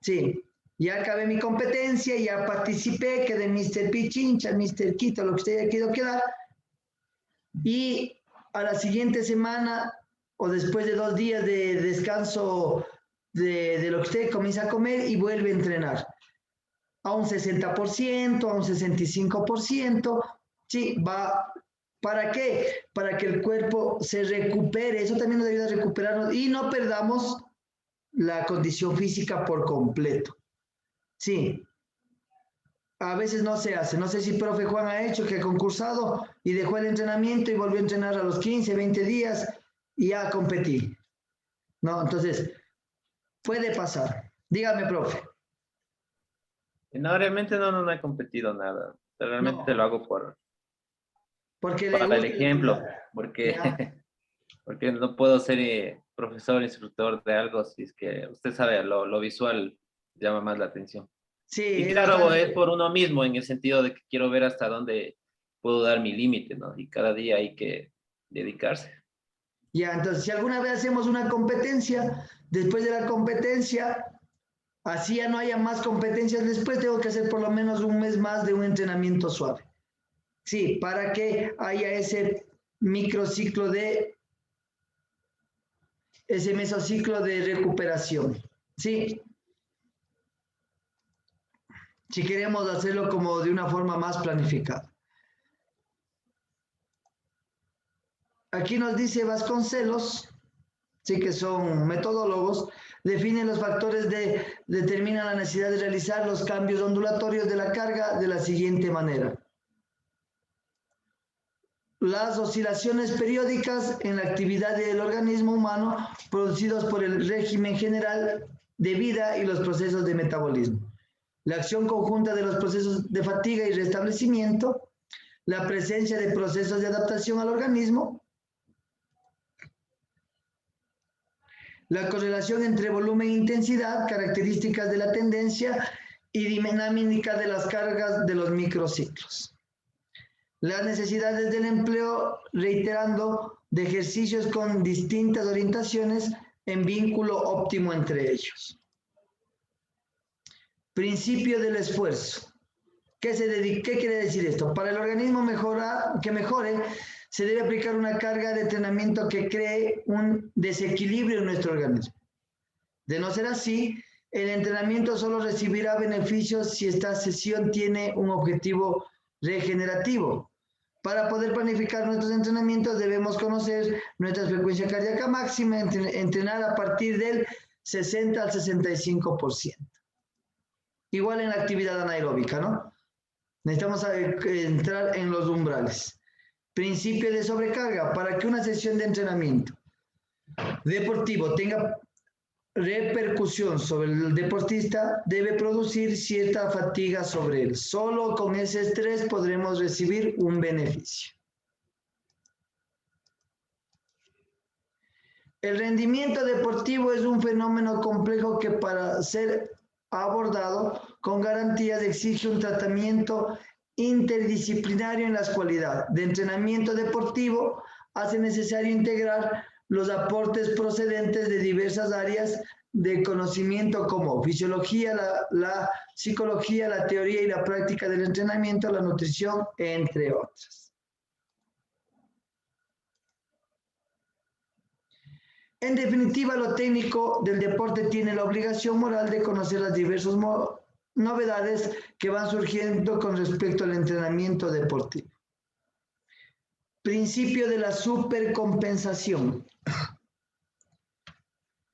Sí, ya acabé mi competencia, ya participé, quedé Mr. Pichincha, Mr. Quito, lo que usted haya querido quedar. Y a la siguiente semana, o después de 2 días de descanso de lo que usted comienza a comer y vuelve a entrenar. A un 60%, a un 65%. Sí, va. ¿Para qué? Para que el cuerpo se recupere. Eso también nos ayuda a recuperarnos y no perdamos la condición física por completo. Sí. A veces no se hace. No sé si profe Juan ha hecho, que ha concursado y dejó el entrenamiento y volvió a entrenar a los 15, 20 días y ya competí. No, entonces, puede pasar. Dígame, profe. No, realmente no he competido nada. Realmente lo hago para el ejemplo, porque no puedo ser profesor, instructor de algo si es que usted sabe, lo visual llama más la atención. Sí, y claro, es por uno mismo, en el sentido de que quiero ver hasta dónde puedo dar mi límite, ¿no? Y cada día hay que dedicarse. Ya, entonces, si alguna vez hacemos una competencia, después de la competencia, así ya no haya más competencias después, tengo que hacer por lo menos un mes más de un entrenamiento suave. Sí, para que haya ese microciclo ese mesociclo de recuperación. Sí. Si queremos hacerlo como de una forma más planificada. Aquí nos dice Vasconcelos, sí, que son metodólogos, definen los factores determinan la necesidad de realizar los cambios ondulatorios de la carga de la siguiente manera. Las oscilaciones periódicas en la actividad del organismo humano producidos por el régimen general de vida y los procesos de metabolismo. La acción conjunta de los procesos de fatiga y restablecimiento, la presencia de procesos de adaptación al organismo, la correlación entre volumen e intensidad, características de la tendencia y dinámica de las cargas de los microciclos. Las necesidades del empleo, reiterando, de ejercicios con distintas orientaciones en vínculo óptimo entre ellos. Principio del esfuerzo. ¿Qué quiere decir esto? Para el organismo que mejore, se debe aplicar una carga de entrenamiento que cree un desequilibrio en nuestro organismo. De no ser así, el entrenamiento solo recibirá beneficios si esta sesión tiene un objetivo regenerativo. Para poder planificar nuestros entrenamientos debemos conocer nuestra frecuencia cardíaca máxima, entrenar a partir del 60 al 65%. Igual en la actividad anaeróbica, ¿no? Necesitamos entrar en los umbrales. Principio de sobrecarga. Para que una sesión de entrenamiento deportivo tenga repercusión sobre el deportista, debe producir cierta fatiga sobre él. Solo con ese estrés podremos recibir un beneficio. El rendimiento deportivo es un fenómeno complejo que para ser abordado con garantías exige un tratamiento interdisciplinario en las cualidades de entrenamiento deportivo. Hace necesario integrar los aportes procedentes de diversas áreas de conocimiento como fisiología, la psicología, la teoría y la práctica del entrenamiento, la nutrición, entre otras. En definitiva, lo técnico del deporte tiene la obligación moral de conocer las diversas novedades que van surgiendo con respecto al entrenamiento deportivo. Principio de la supercompensación.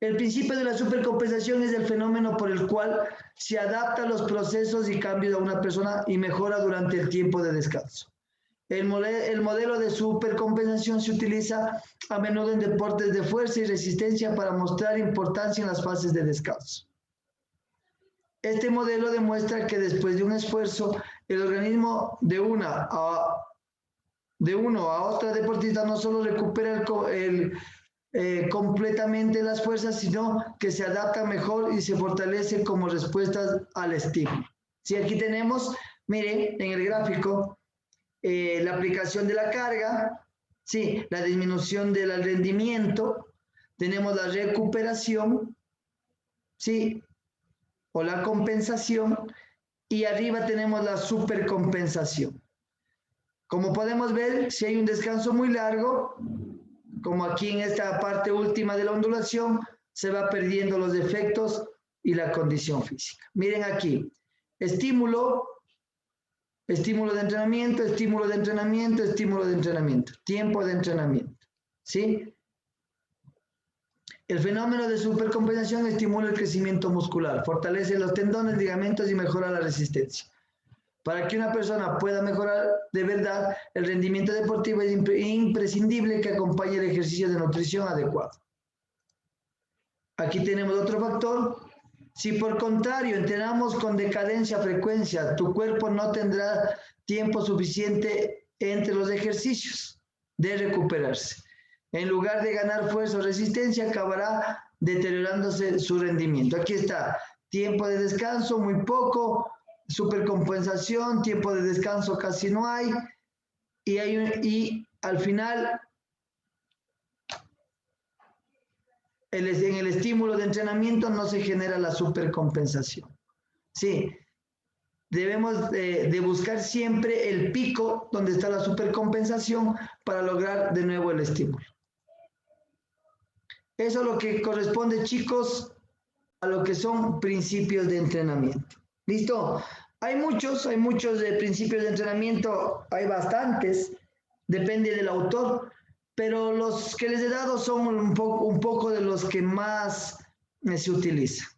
El principio de la supercompensación es el fenómeno por el cual se adapta los procesos y cambios a una persona y mejora durante el tiempo de descanso. El modelo de supercompensación se utiliza a menudo en deportes de fuerza y resistencia para mostrar importancia en las fases de descanso. Este modelo demuestra que después de un esfuerzo, el organismo de uno a otra deportista no solo recupera completamente las fuerzas, sino que se adapta mejor y se fortalece como respuesta al estímulo. Sí, aquí tenemos, miren, en el gráfico, la aplicación de la carga, sí, la disminución del rendimiento, tenemos la recuperación, sí, o la compensación, y arriba tenemos la supercompensación. Como podemos ver, si hay un descanso muy largo, como aquí en esta parte última de la ondulación, se va perdiendo los efectos y la condición física. Miren aquí, estímulo de entrenamiento, estímulo de entrenamiento, estímulo de entrenamiento, tiempo de entrenamiento, ¿sí? El fenómeno de supercompensación estimula el crecimiento muscular, fortalece los tendones, ligamentos y mejora la resistencia. Para que una persona pueda mejorar de verdad el rendimiento deportivo es imprescindible que acompañe el ejercicio de nutrición adecuado. Aquí tenemos otro factor. Si por contrario entrenamos con decadencia frecuencia, tu cuerpo no tendrá tiempo suficiente entre los ejercicios de recuperarse. En lugar de ganar fuerza o resistencia, acabará deteriorándose su rendimiento. Aquí está, tiempo de descanso muy poco, supercompensación, tiempo de descanso casi no hay, y al final, en el estímulo de entrenamiento no se genera la supercompensación. Sí, debemos de buscar siempre el pico donde está la supercompensación para lograr de nuevo el estímulo. Eso es lo que corresponde, chicos, a lo que son principios de entrenamiento. ¿Listo? Hay muchos principios de entrenamiento, hay bastantes, depende del autor, pero los que les he dado son un poco de los que más se utilizan.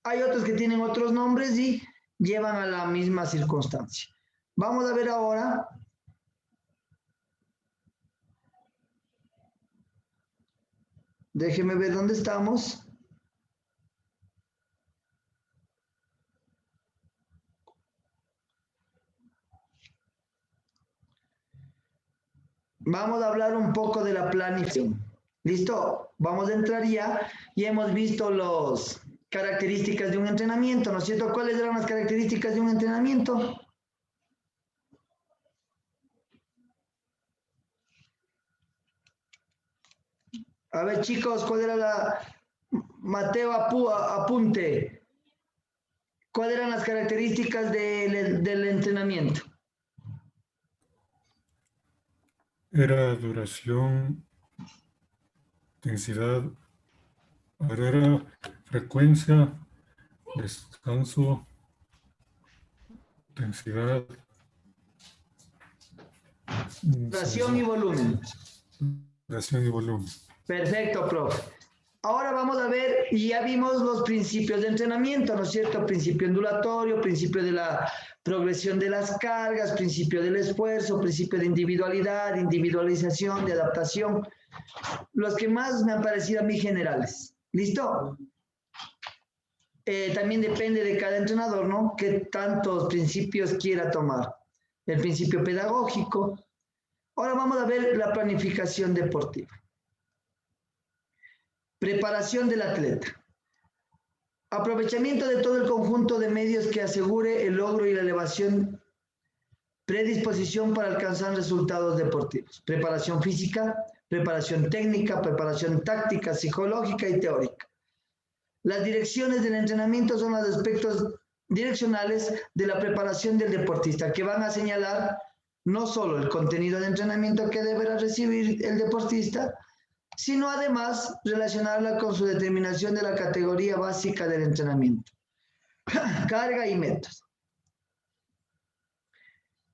Hay otros que tienen otros nombres y llevan a la misma circunstancia. Vamos a ver ahora. Déjenme ver dónde estamos. Vamos a hablar un poco de la planificación. ¿Listo? Vamos a entrar ya y hemos visto las características de un entrenamiento, ¿no es cierto? ¿Cuáles eran las características de un entrenamiento? A ver, chicos, ¿cuál era la... Mateo, apunte. ¿Cuáles eran las características del entrenamiento? Era duración, intensidad, ahora era frecuencia, descanso, intensidad, Duración y volumen. duración y volumen. Perfecto, profe. Ahora vamos a ver, y ya vimos los principios de entrenamiento, ¿no es cierto? Principio ondulatorio, principio de la progresión de las cargas, principio del esfuerzo, principio de individualidad, individualización, de adaptación. Los que más me han parecido a mí generales. ¿Listo? También depende de cada entrenador, ¿no? Qué tantos principios quiera tomar. El principio pedagógico. Ahora vamos a ver la planificación deportiva. Preparación del atleta. Aprovechamiento de todo el conjunto de medios que asegure el logro y la elevación. Predisposición para alcanzar resultados deportivos. Preparación física, preparación técnica, preparación táctica, psicológica y teórica. Las direcciones del entrenamiento son los aspectos direccionales de la preparación del deportista, que van a señalar no solo el contenido de entrenamiento que deberá recibir el deportista, sino además relacionarla con su determinación de la categoría básica del entrenamiento, carga y métodos.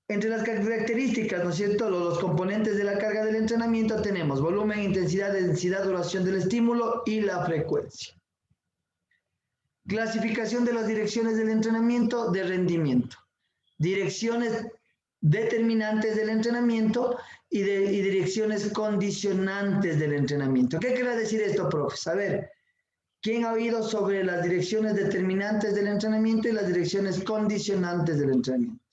Entre las características, ¿no es cierto?, los componentes de la carga del entrenamiento tenemos volumen, intensidad, densidad, duración del estímulo y la frecuencia. Clasificación de las direcciones del entrenamiento de rendimiento. Direcciones determinantes del entrenamiento y direcciones condicionantes del entrenamiento. ¿Qué quiere decir esto, profes? A ver, ¿quién ha oído sobre las direcciones determinantes del entrenamiento y las direcciones condicionantes del entrenamiento?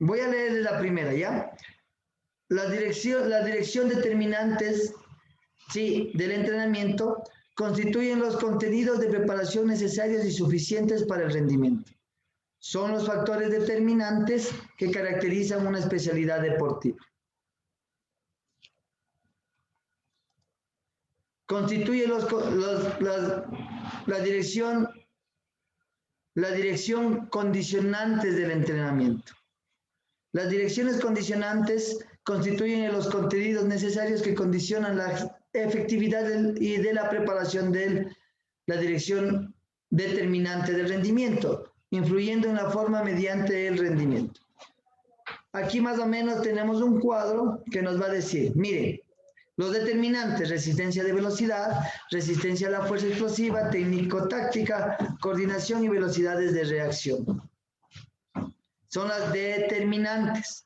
Voy a leer la primera, ¿ya? La dirección determinantes, sí, del entrenamiento constituyen los contenidos de preparación necesarios y suficientes para el rendimiento. Son los factores determinantes que caracterizan una especialidad deportiva. Constituye la dirección condicionantes del entrenamiento. Las direcciones condicionantes constituyen los contenidos necesarios que condicionan la efectividad y de la preparación de la dirección determinante del rendimiento, influyendo en la forma mediante el rendimiento. Aquí más o menos tenemos un cuadro que nos va a decir, miren, los determinantes, resistencia de velocidad, resistencia a la fuerza explosiva, técnico-táctica, coordinación y velocidades de reacción. Son las determinantes.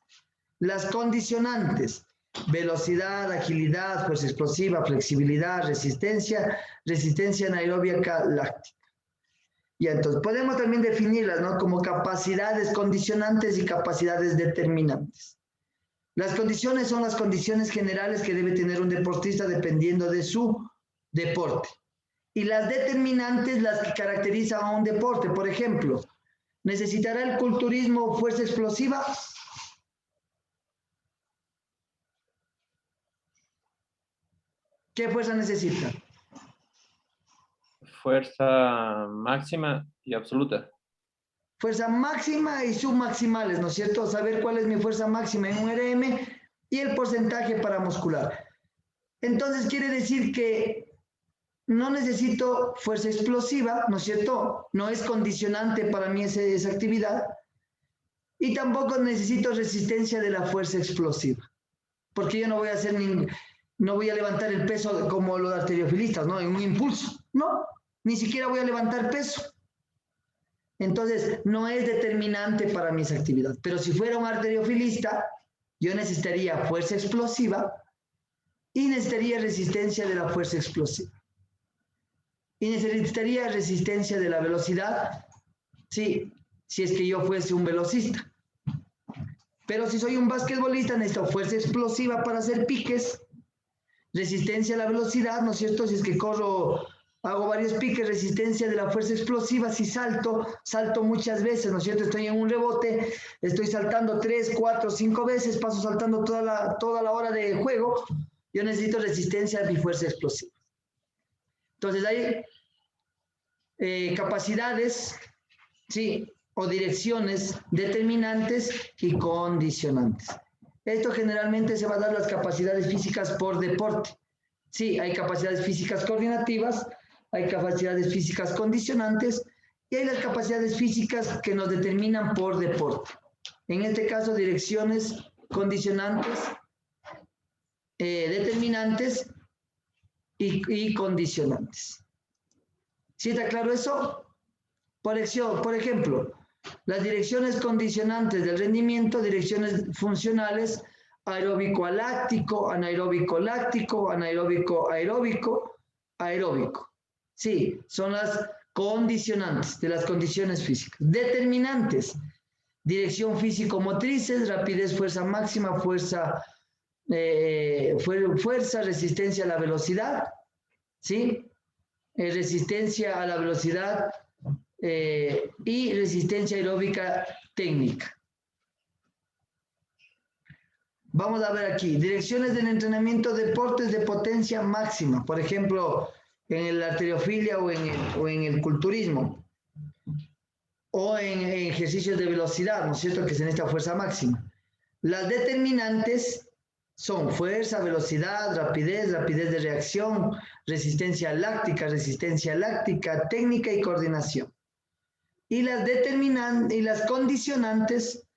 Las condicionantes, velocidad, agilidad, fuerza explosiva, flexibilidad, resistencia anaerobia láctica. Y entonces podemos también definirlas, ¿no?, como capacidades condicionantes y capacidades determinantes. Las condiciones son las condiciones generales que debe tener un deportista dependiendo de su deporte. Y las determinantes, las que caracterizan a un deporte. Por ejemplo, ¿necesitará el culturismo fuerza explosiva? ¿Qué fuerza necesita? Fuerza máxima y absoluta. Fuerza máxima y submaximales, ¿no es cierto? Saber cuál es mi fuerza máxima en un RM y el porcentaje paramuscular. Entonces quiere decir que no necesito fuerza explosiva, ¿no es cierto? No es condicionante para mí esa actividad. Y tampoco necesito resistencia de la fuerza explosiva. Porque yo no voy a hacer no voy a levantar el peso como los arteriofilistas, ¿no? En un impulso. No, ni siquiera voy a levantar peso. Entonces, no es determinante para mis actividades. Pero si fuera un arteriofilista, yo necesitaría fuerza explosiva y necesitaría resistencia de la fuerza explosiva. Y necesitaría resistencia de la velocidad, sí, si es que yo fuese un velocista. Pero si soy un basquetbolista, necesito fuerza explosiva para hacer piques, resistencia a la velocidad, ¿no es cierto? Si es que corro, hago varios piques, resistencia de la fuerza explosiva. Si salto muchas veces, ¿no es cierto? Estoy en un rebote, estoy saltando 3, 4, 5 veces, paso saltando toda la hora de juego. Yo necesito resistencia de mi fuerza explosiva. Entonces hay capacidades, ¿sí? O direcciones determinantes y condicionantes. Esto generalmente se va a dar las capacidades físicas por deporte. Sí, hay capacidades físicas coordinativas, hay capacidades físicas condicionantes y hay las capacidades físicas que nos determinan por deporte. En este caso, direcciones condicionantes, determinantes y condicionantes. ¿Sí está claro eso? Por ejemplo, las direcciones condicionantes del rendimiento, direcciones funcionales, aeróbico-láctico, anaeróbico-láctico, anaeróbico-aeróbico, aeróbico. Sí, son las condicionantes de las condiciones físicas. Determinantes, dirección físico-motrices, rapidez, fuerza máxima, fuerza, resistencia a la velocidad, ¿sí? Resistencia a la velocidad y resistencia aeróbica técnica. Vamos a ver aquí, direcciones del entrenamiento, deportes de potencia máxima, por ejemplo, en la arteriofilia o en el culturismo, o en ejercicios de velocidad, ¿no es cierto?, que se necesita fuerza máxima. Las determinantes son fuerza, velocidad, rapidez, rapidez de reacción, resistencia láctica, técnica y coordinación. Y las condicionantes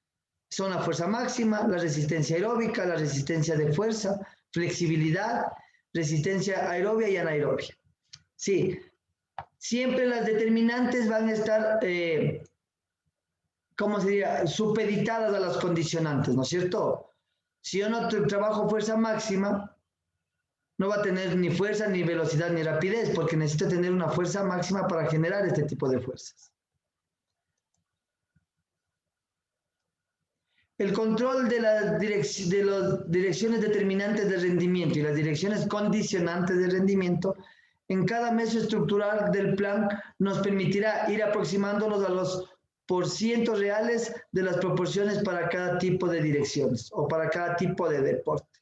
son la fuerza máxima, la resistencia aeróbica, la resistencia de fuerza, flexibilidad, resistencia aerobia y anaerobia. Sí, siempre las determinantes van a estar, ¿cómo se diría?, supeditadas a las condicionantes, ¿no es cierto? Si yo no trabajo fuerza máxima, no va a tener ni fuerza, ni velocidad, ni rapidez, porque necesito tener una fuerza máxima para generar este tipo de fuerzas. El control de las direcciones determinantes de rendimiento y las direcciones condicionantes de rendimiento en cada mesoestructural del plan nos permitirá ir aproximándonos a los porcientos reales de las proporciones para cada tipo de direcciones o para cada tipo de deporte.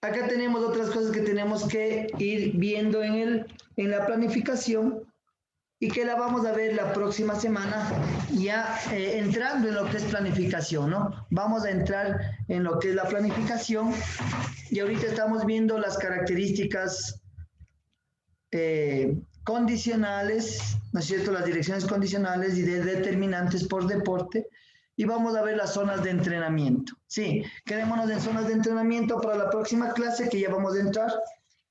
Acá tenemos otras cosas que tenemos que ir viendo en la planificación y que la vamos a ver la próxima semana ya entrando en lo que es planificación, ¿no? Vamos a entrar en lo que es la planificación y ahorita estamos viendo las características condicionales, ¿no es cierto?, las direcciones condicionales y de determinantes por deporte, y vamos a ver las zonas de entrenamiento. Sí, quedémonos en zonas de entrenamiento para la próxima clase, que ya vamos a entrar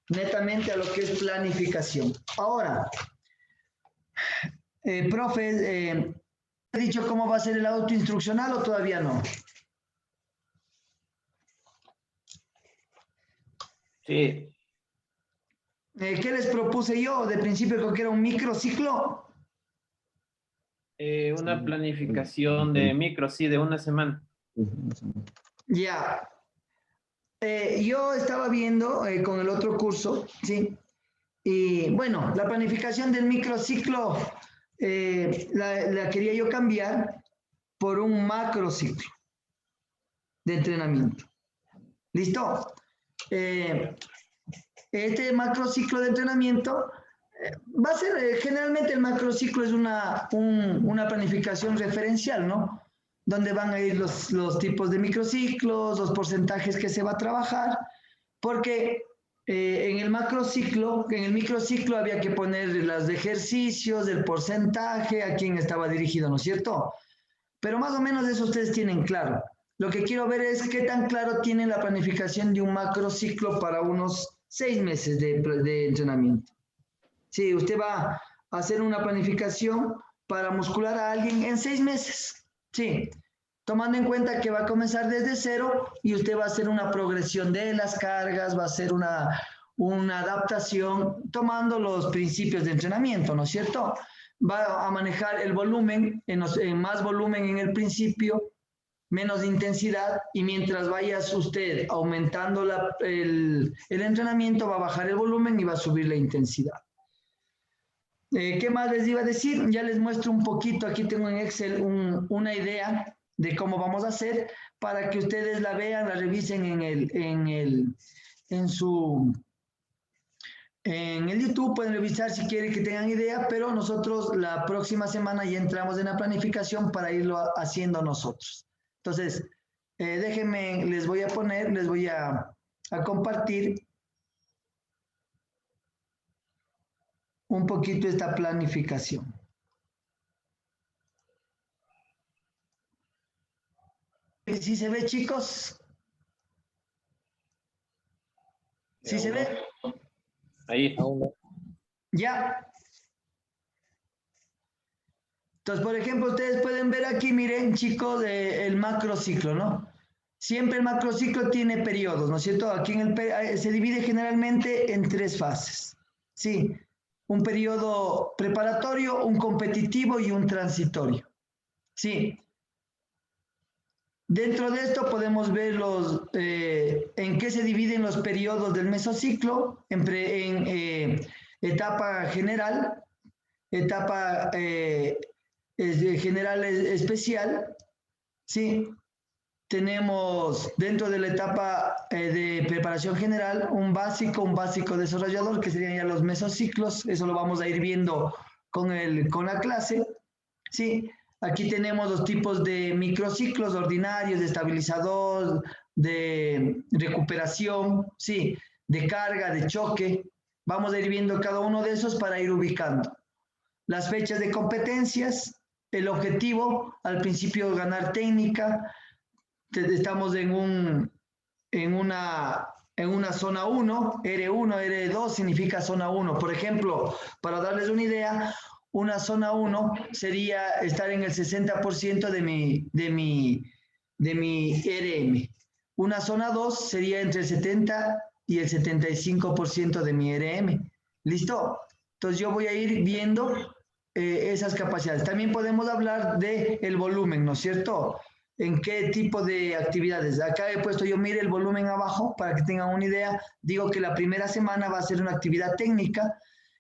netamente a lo que es planificación. Ahora, profe, ¿he dicho cómo va a ser el autoinstruccional o todavía no? Sí. ¿Qué les propuse yo? De principio que era un microciclo. Una planificación de micro, sí, de una semana. Ya. Yo estaba viendo con el otro curso, ¿sí? Y bueno, la planificación del microciclo la quería yo cambiar por un macrociclo de entrenamiento. ¿Listo? Este macrociclo de entrenamiento va a ser, generalmente el macrociclo es una planificación referencial, ¿no? Donde van a ir los tipos de microciclos, los porcentajes que se va a trabajar, porque en el microciclo había que poner los ejercicios, el porcentaje, a quién estaba dirigido, ¿no es cierto? Pero más o menos eso ustedes tienen claro. Lo que quiero ver es qué tan claro tienen la planificación de un macrociclo para unos 6 meses de entrenamiento. Sí, usted va a hacer una planificación para muscular a alguien en 6 meses. Sí, tomando en cuenta que va a comenzar desde cero y usted va a hacer una progresión de las cargas, va a hacer una adaptación tomando los principios de entrenamiento, ¿no es cierto? Va a manejar el volumen, en más volumen en el principio, menos intensidad, y mientras vayas usted aumentando el entrenamiento, va a bajar el volumen y va a subir la intensidad. ¿Qué más les iba a decir? Ya les muestro un poquito, aquí tengo en Excel una idea de cómo vamos a hacer para que ustedes la vean, la revisen en su en el YouTube, pueden revisar si quieren que tengan idea, pero nosotros la próxima semana ya entramos en la planificación para irlo haciendo nosotros. Entonces, déjenme, les voy a compartir un poquito esta planificación. ¿Sí se ve, chicos? ¿Sí se ve? Ahí. Ya. Entonces, por ejemplo, ustedes pueden ver aquí, miren, chicos, el macrociclo, ¿no? Siempre el macrociclo tiene periodos, ¿no es cierto? Aquí se divide generalmente en 3 fases. Sí, un periodo preparatorio, un competitivo y un transitorio. Sí. Dentro de esto podemos ver en qué se dividen los periodos del mesociclo, en etapa general, etapa general especial, ¿sí? Tenemos dentro de la etapa de preparación general un básico desarrollador, que serían ya los mesociclos. Eso lo vamos a ir viendo con la clase, ¿sí? Aquí tenemos los tipos de microciclos ordinarios, de estabilizador, de recuperación, ¿sí? De carga, de choque. Vamos a ir viendo cada uno de esos para ir ubicando. Las fechas de competencias, el objetivo, al principio ganar técnica. Estamos en una zona 1, R1, R2 significa zona 1. Por ejemplo, para darles una idea, una zona 1 sería estar en el 60% de mi RM. Una zona 2 sería entre el 70 y el 75% de mi RM. ¿Listo? Entonces yo voy a ir viendo esas capacidades. También podemos hablar del volumen, ¿no es cierto? ¿En qué tipo de actividades? Acá he puesto yo, mire el volumen abajo para que tengan una idea. Digo que la primera semana va a ser una actividad técnica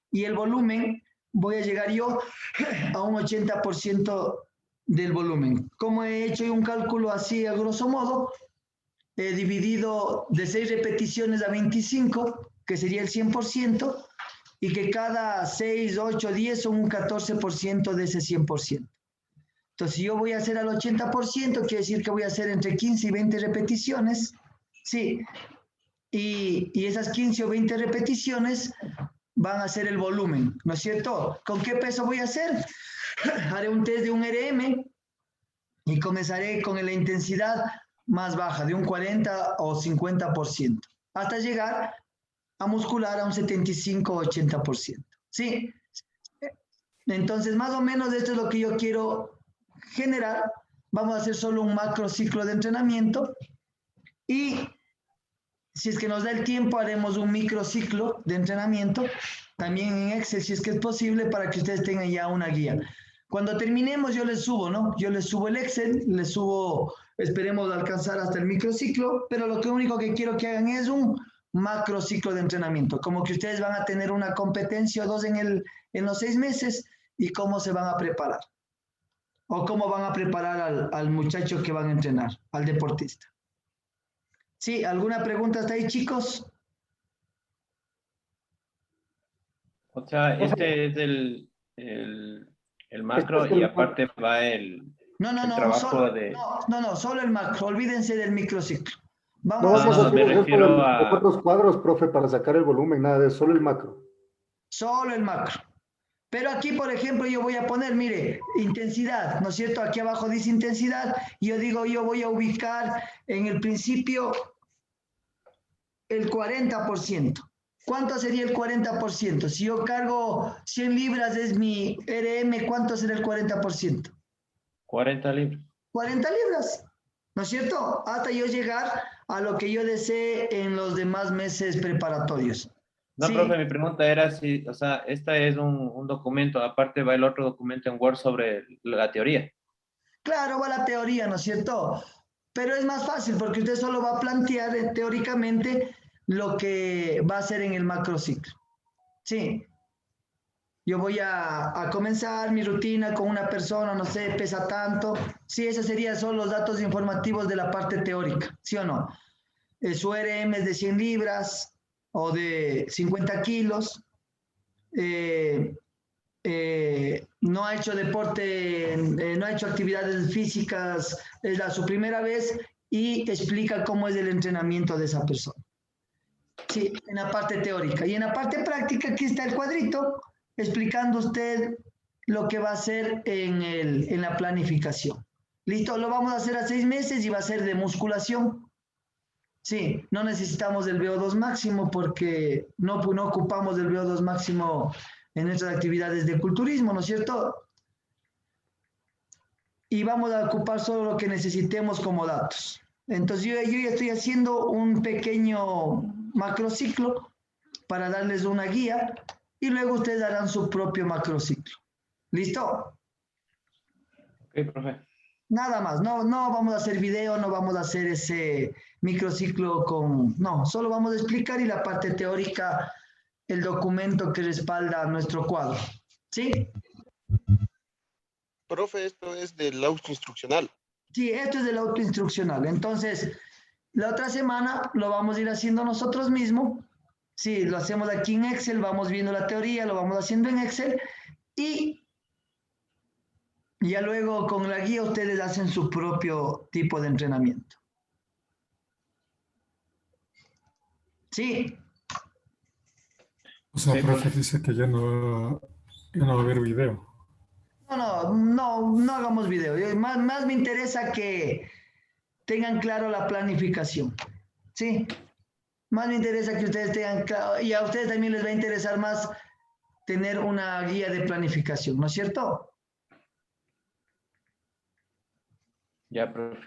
y el volumen voy a llegar yo a un 80% del volumen. ¿Cómo he hecho un cálculo así a grosso modo? He dividido de 6 repeticiones a 25, que sería el 100%, y que cada 6, 8, 10 son un 14% de ese 100%. Entonces, si yo voy a hacer al 80%, quiere decir que voy a hacer entre 15 y 20 repeticiones, ¿sí? Y esas 15 o 20 repeticiones van a ser el volumen, ¿no es cierto? ¿Con qué peso voy a hacer? Haré un test de un RM y comenzaré con la intensidad más baja, de un 40 o 50%, hasta llegar a muscular a un 75 o 80%, ¿sí? Entonces, más o menos esto es lo que yo quiero general. Vamos a hacer solo un macro ciclo de entrenamiento y si es que nos da el tiempo haremos un microciclo de entrenamiento también en Excel si es que es posible, para que ustedes tengan ya una guía. Cuando terminemos yo les subo, ¿no? Yo les subo el Excel, les subo, esperemos alcanzar hasta el microciclo, pero lo único que quiero que hagan es un macrociclo de entrenamiento, como que ustedes van a tener una competencia o 2 en los 6 meses y cómo se van a preparar. O cómo van a preparar al muchacho que van a entrenar, al deportista. ¿Sí? ¿Alguna pregunta hasta ahí, chicos? O sea, este es el macro y aparte va el trabajo de... No, solo el macro, olvídense del microciclo. Vamos a hacer otros cuadros, profe, para sacar el volumen, nada de solo el macro. Solo el macro. Pero aquí, por ejemplo, yo voy a poner, mire, intensidad, ¿no es cierto? Aquí abajo dice intensidad, y yo digo, yo voy a ubicar en el principio el 40%. ¿Cuánto sería el 40%? Si yo cargo 100 libras, es mi RM, ¿cuánto será el 40%? 40 libras. 40 libras, ¿no es cierto? Hasta yo llegar a lo que yo desee en los demás meses preparatorios. No, sí. Profe, mi pregunta era si, o sea, este es un documento, aparte va el otro documento en Word sobre la teoría. Claro, va la teoría, ¿no es cierto? Pero es más fácil porque usted solo va a plantear teóricamente lo que va a hacer en el macrociclo. Sí. Yo voy a comenzar mi rutina con una persona, no sé, pesa tanto. Sí, esos serían solo los datos informativos de la parte teórica, ¿sí o no? Su RM es de 100 libras, o de 50 kilos, no ha hecho deporte, no ha hecho actividades físicas, es su primera vez y explica cómo es el entrenamiento de esa persona. Sí, en la parte teórica. Y en la parte práctica, aquí está el cuadrito explicando usted lo que va a hacer en la planificación. Listo, lo vamos a hacer a 6 meses y va a ser de musculación. Sí, no necesitamos el VO2 máximo porque no ocupamos el VO2 máximo en nuestras actividades de culturismo, ¿no es cierto? Y vamos a ocupar solo lo que necesitemos como datos. Entonces yo ya estoy haciendo un pequeño macrociclo para darles una guía y luego ustedes harán su propio macrociclo. ¿Listo? Ok, profe. Nada más, no vamos a hacer video, no vamos a hacer ese microciclo no, solo vamos a explicar y la parte teórica, el documento que respalda nuestro cuadro. ¿Sí? Profe, esto es del autoinstruccional. Sí, esto es del autoinstruccional. Entonces, la otra semana lo vamos a ir haciendo nosotros mismos. Sí, lo hacemos aquí en Excel, vamos viendo la teoría, lo vamos haciendo en Excel y ya luego con la guía ustedes hacen su propio tipo de entrenamiento. Sí. O sea, profe dice que ya no va a haber video. No hagamos video. Más me interesa que tengan claro la planificación. Sí. Más me interesa que ustedes tengan claro, y a ustedes también les va a interesar más tener una guía de planificación, ¿no es cierto? Ya, profe.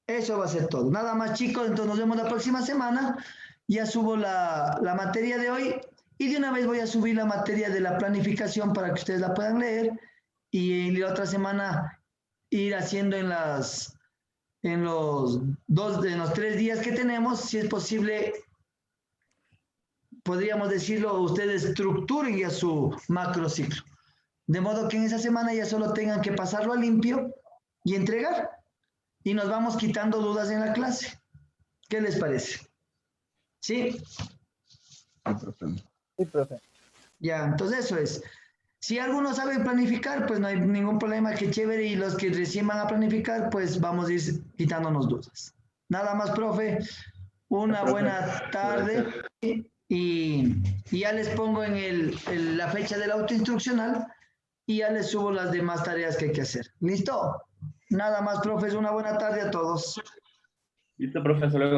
Eso va a ser todo. Nada más, chicos, entonces nos vemos la próxima semana. Ya subo la materia de hoy y de una vez voy a subir la materia de la planificación para que ustedes la puedan leer y la otra semana ir haciendo en los 3 días que tenemos, si es posible, podríamos decirlo, ustedes estructuren ya su macrociclo. De modo que en esa semana ya solo tengan que pasarlo a limpio y entregar. Y nos vamos quitando dudas en la clase. ¿Qué les parece? ¿Sí? Sí, profe. Sí, profe. Ya, entonces eso es. Si alguno sabe planificar, pues no hay ningún problema, que chévere. Y los que recién van a planificar, pues vamos a ir quitándonos dudas. Nada más, profe. Una buena tarde. Y ya les pongo en la fecha del autoinstruccional y ya les subo las demás tareas que hay que hacer. ¿Listo? Nada más, profes. Una buena tarde a todos. Listo, profe. Hasta luego.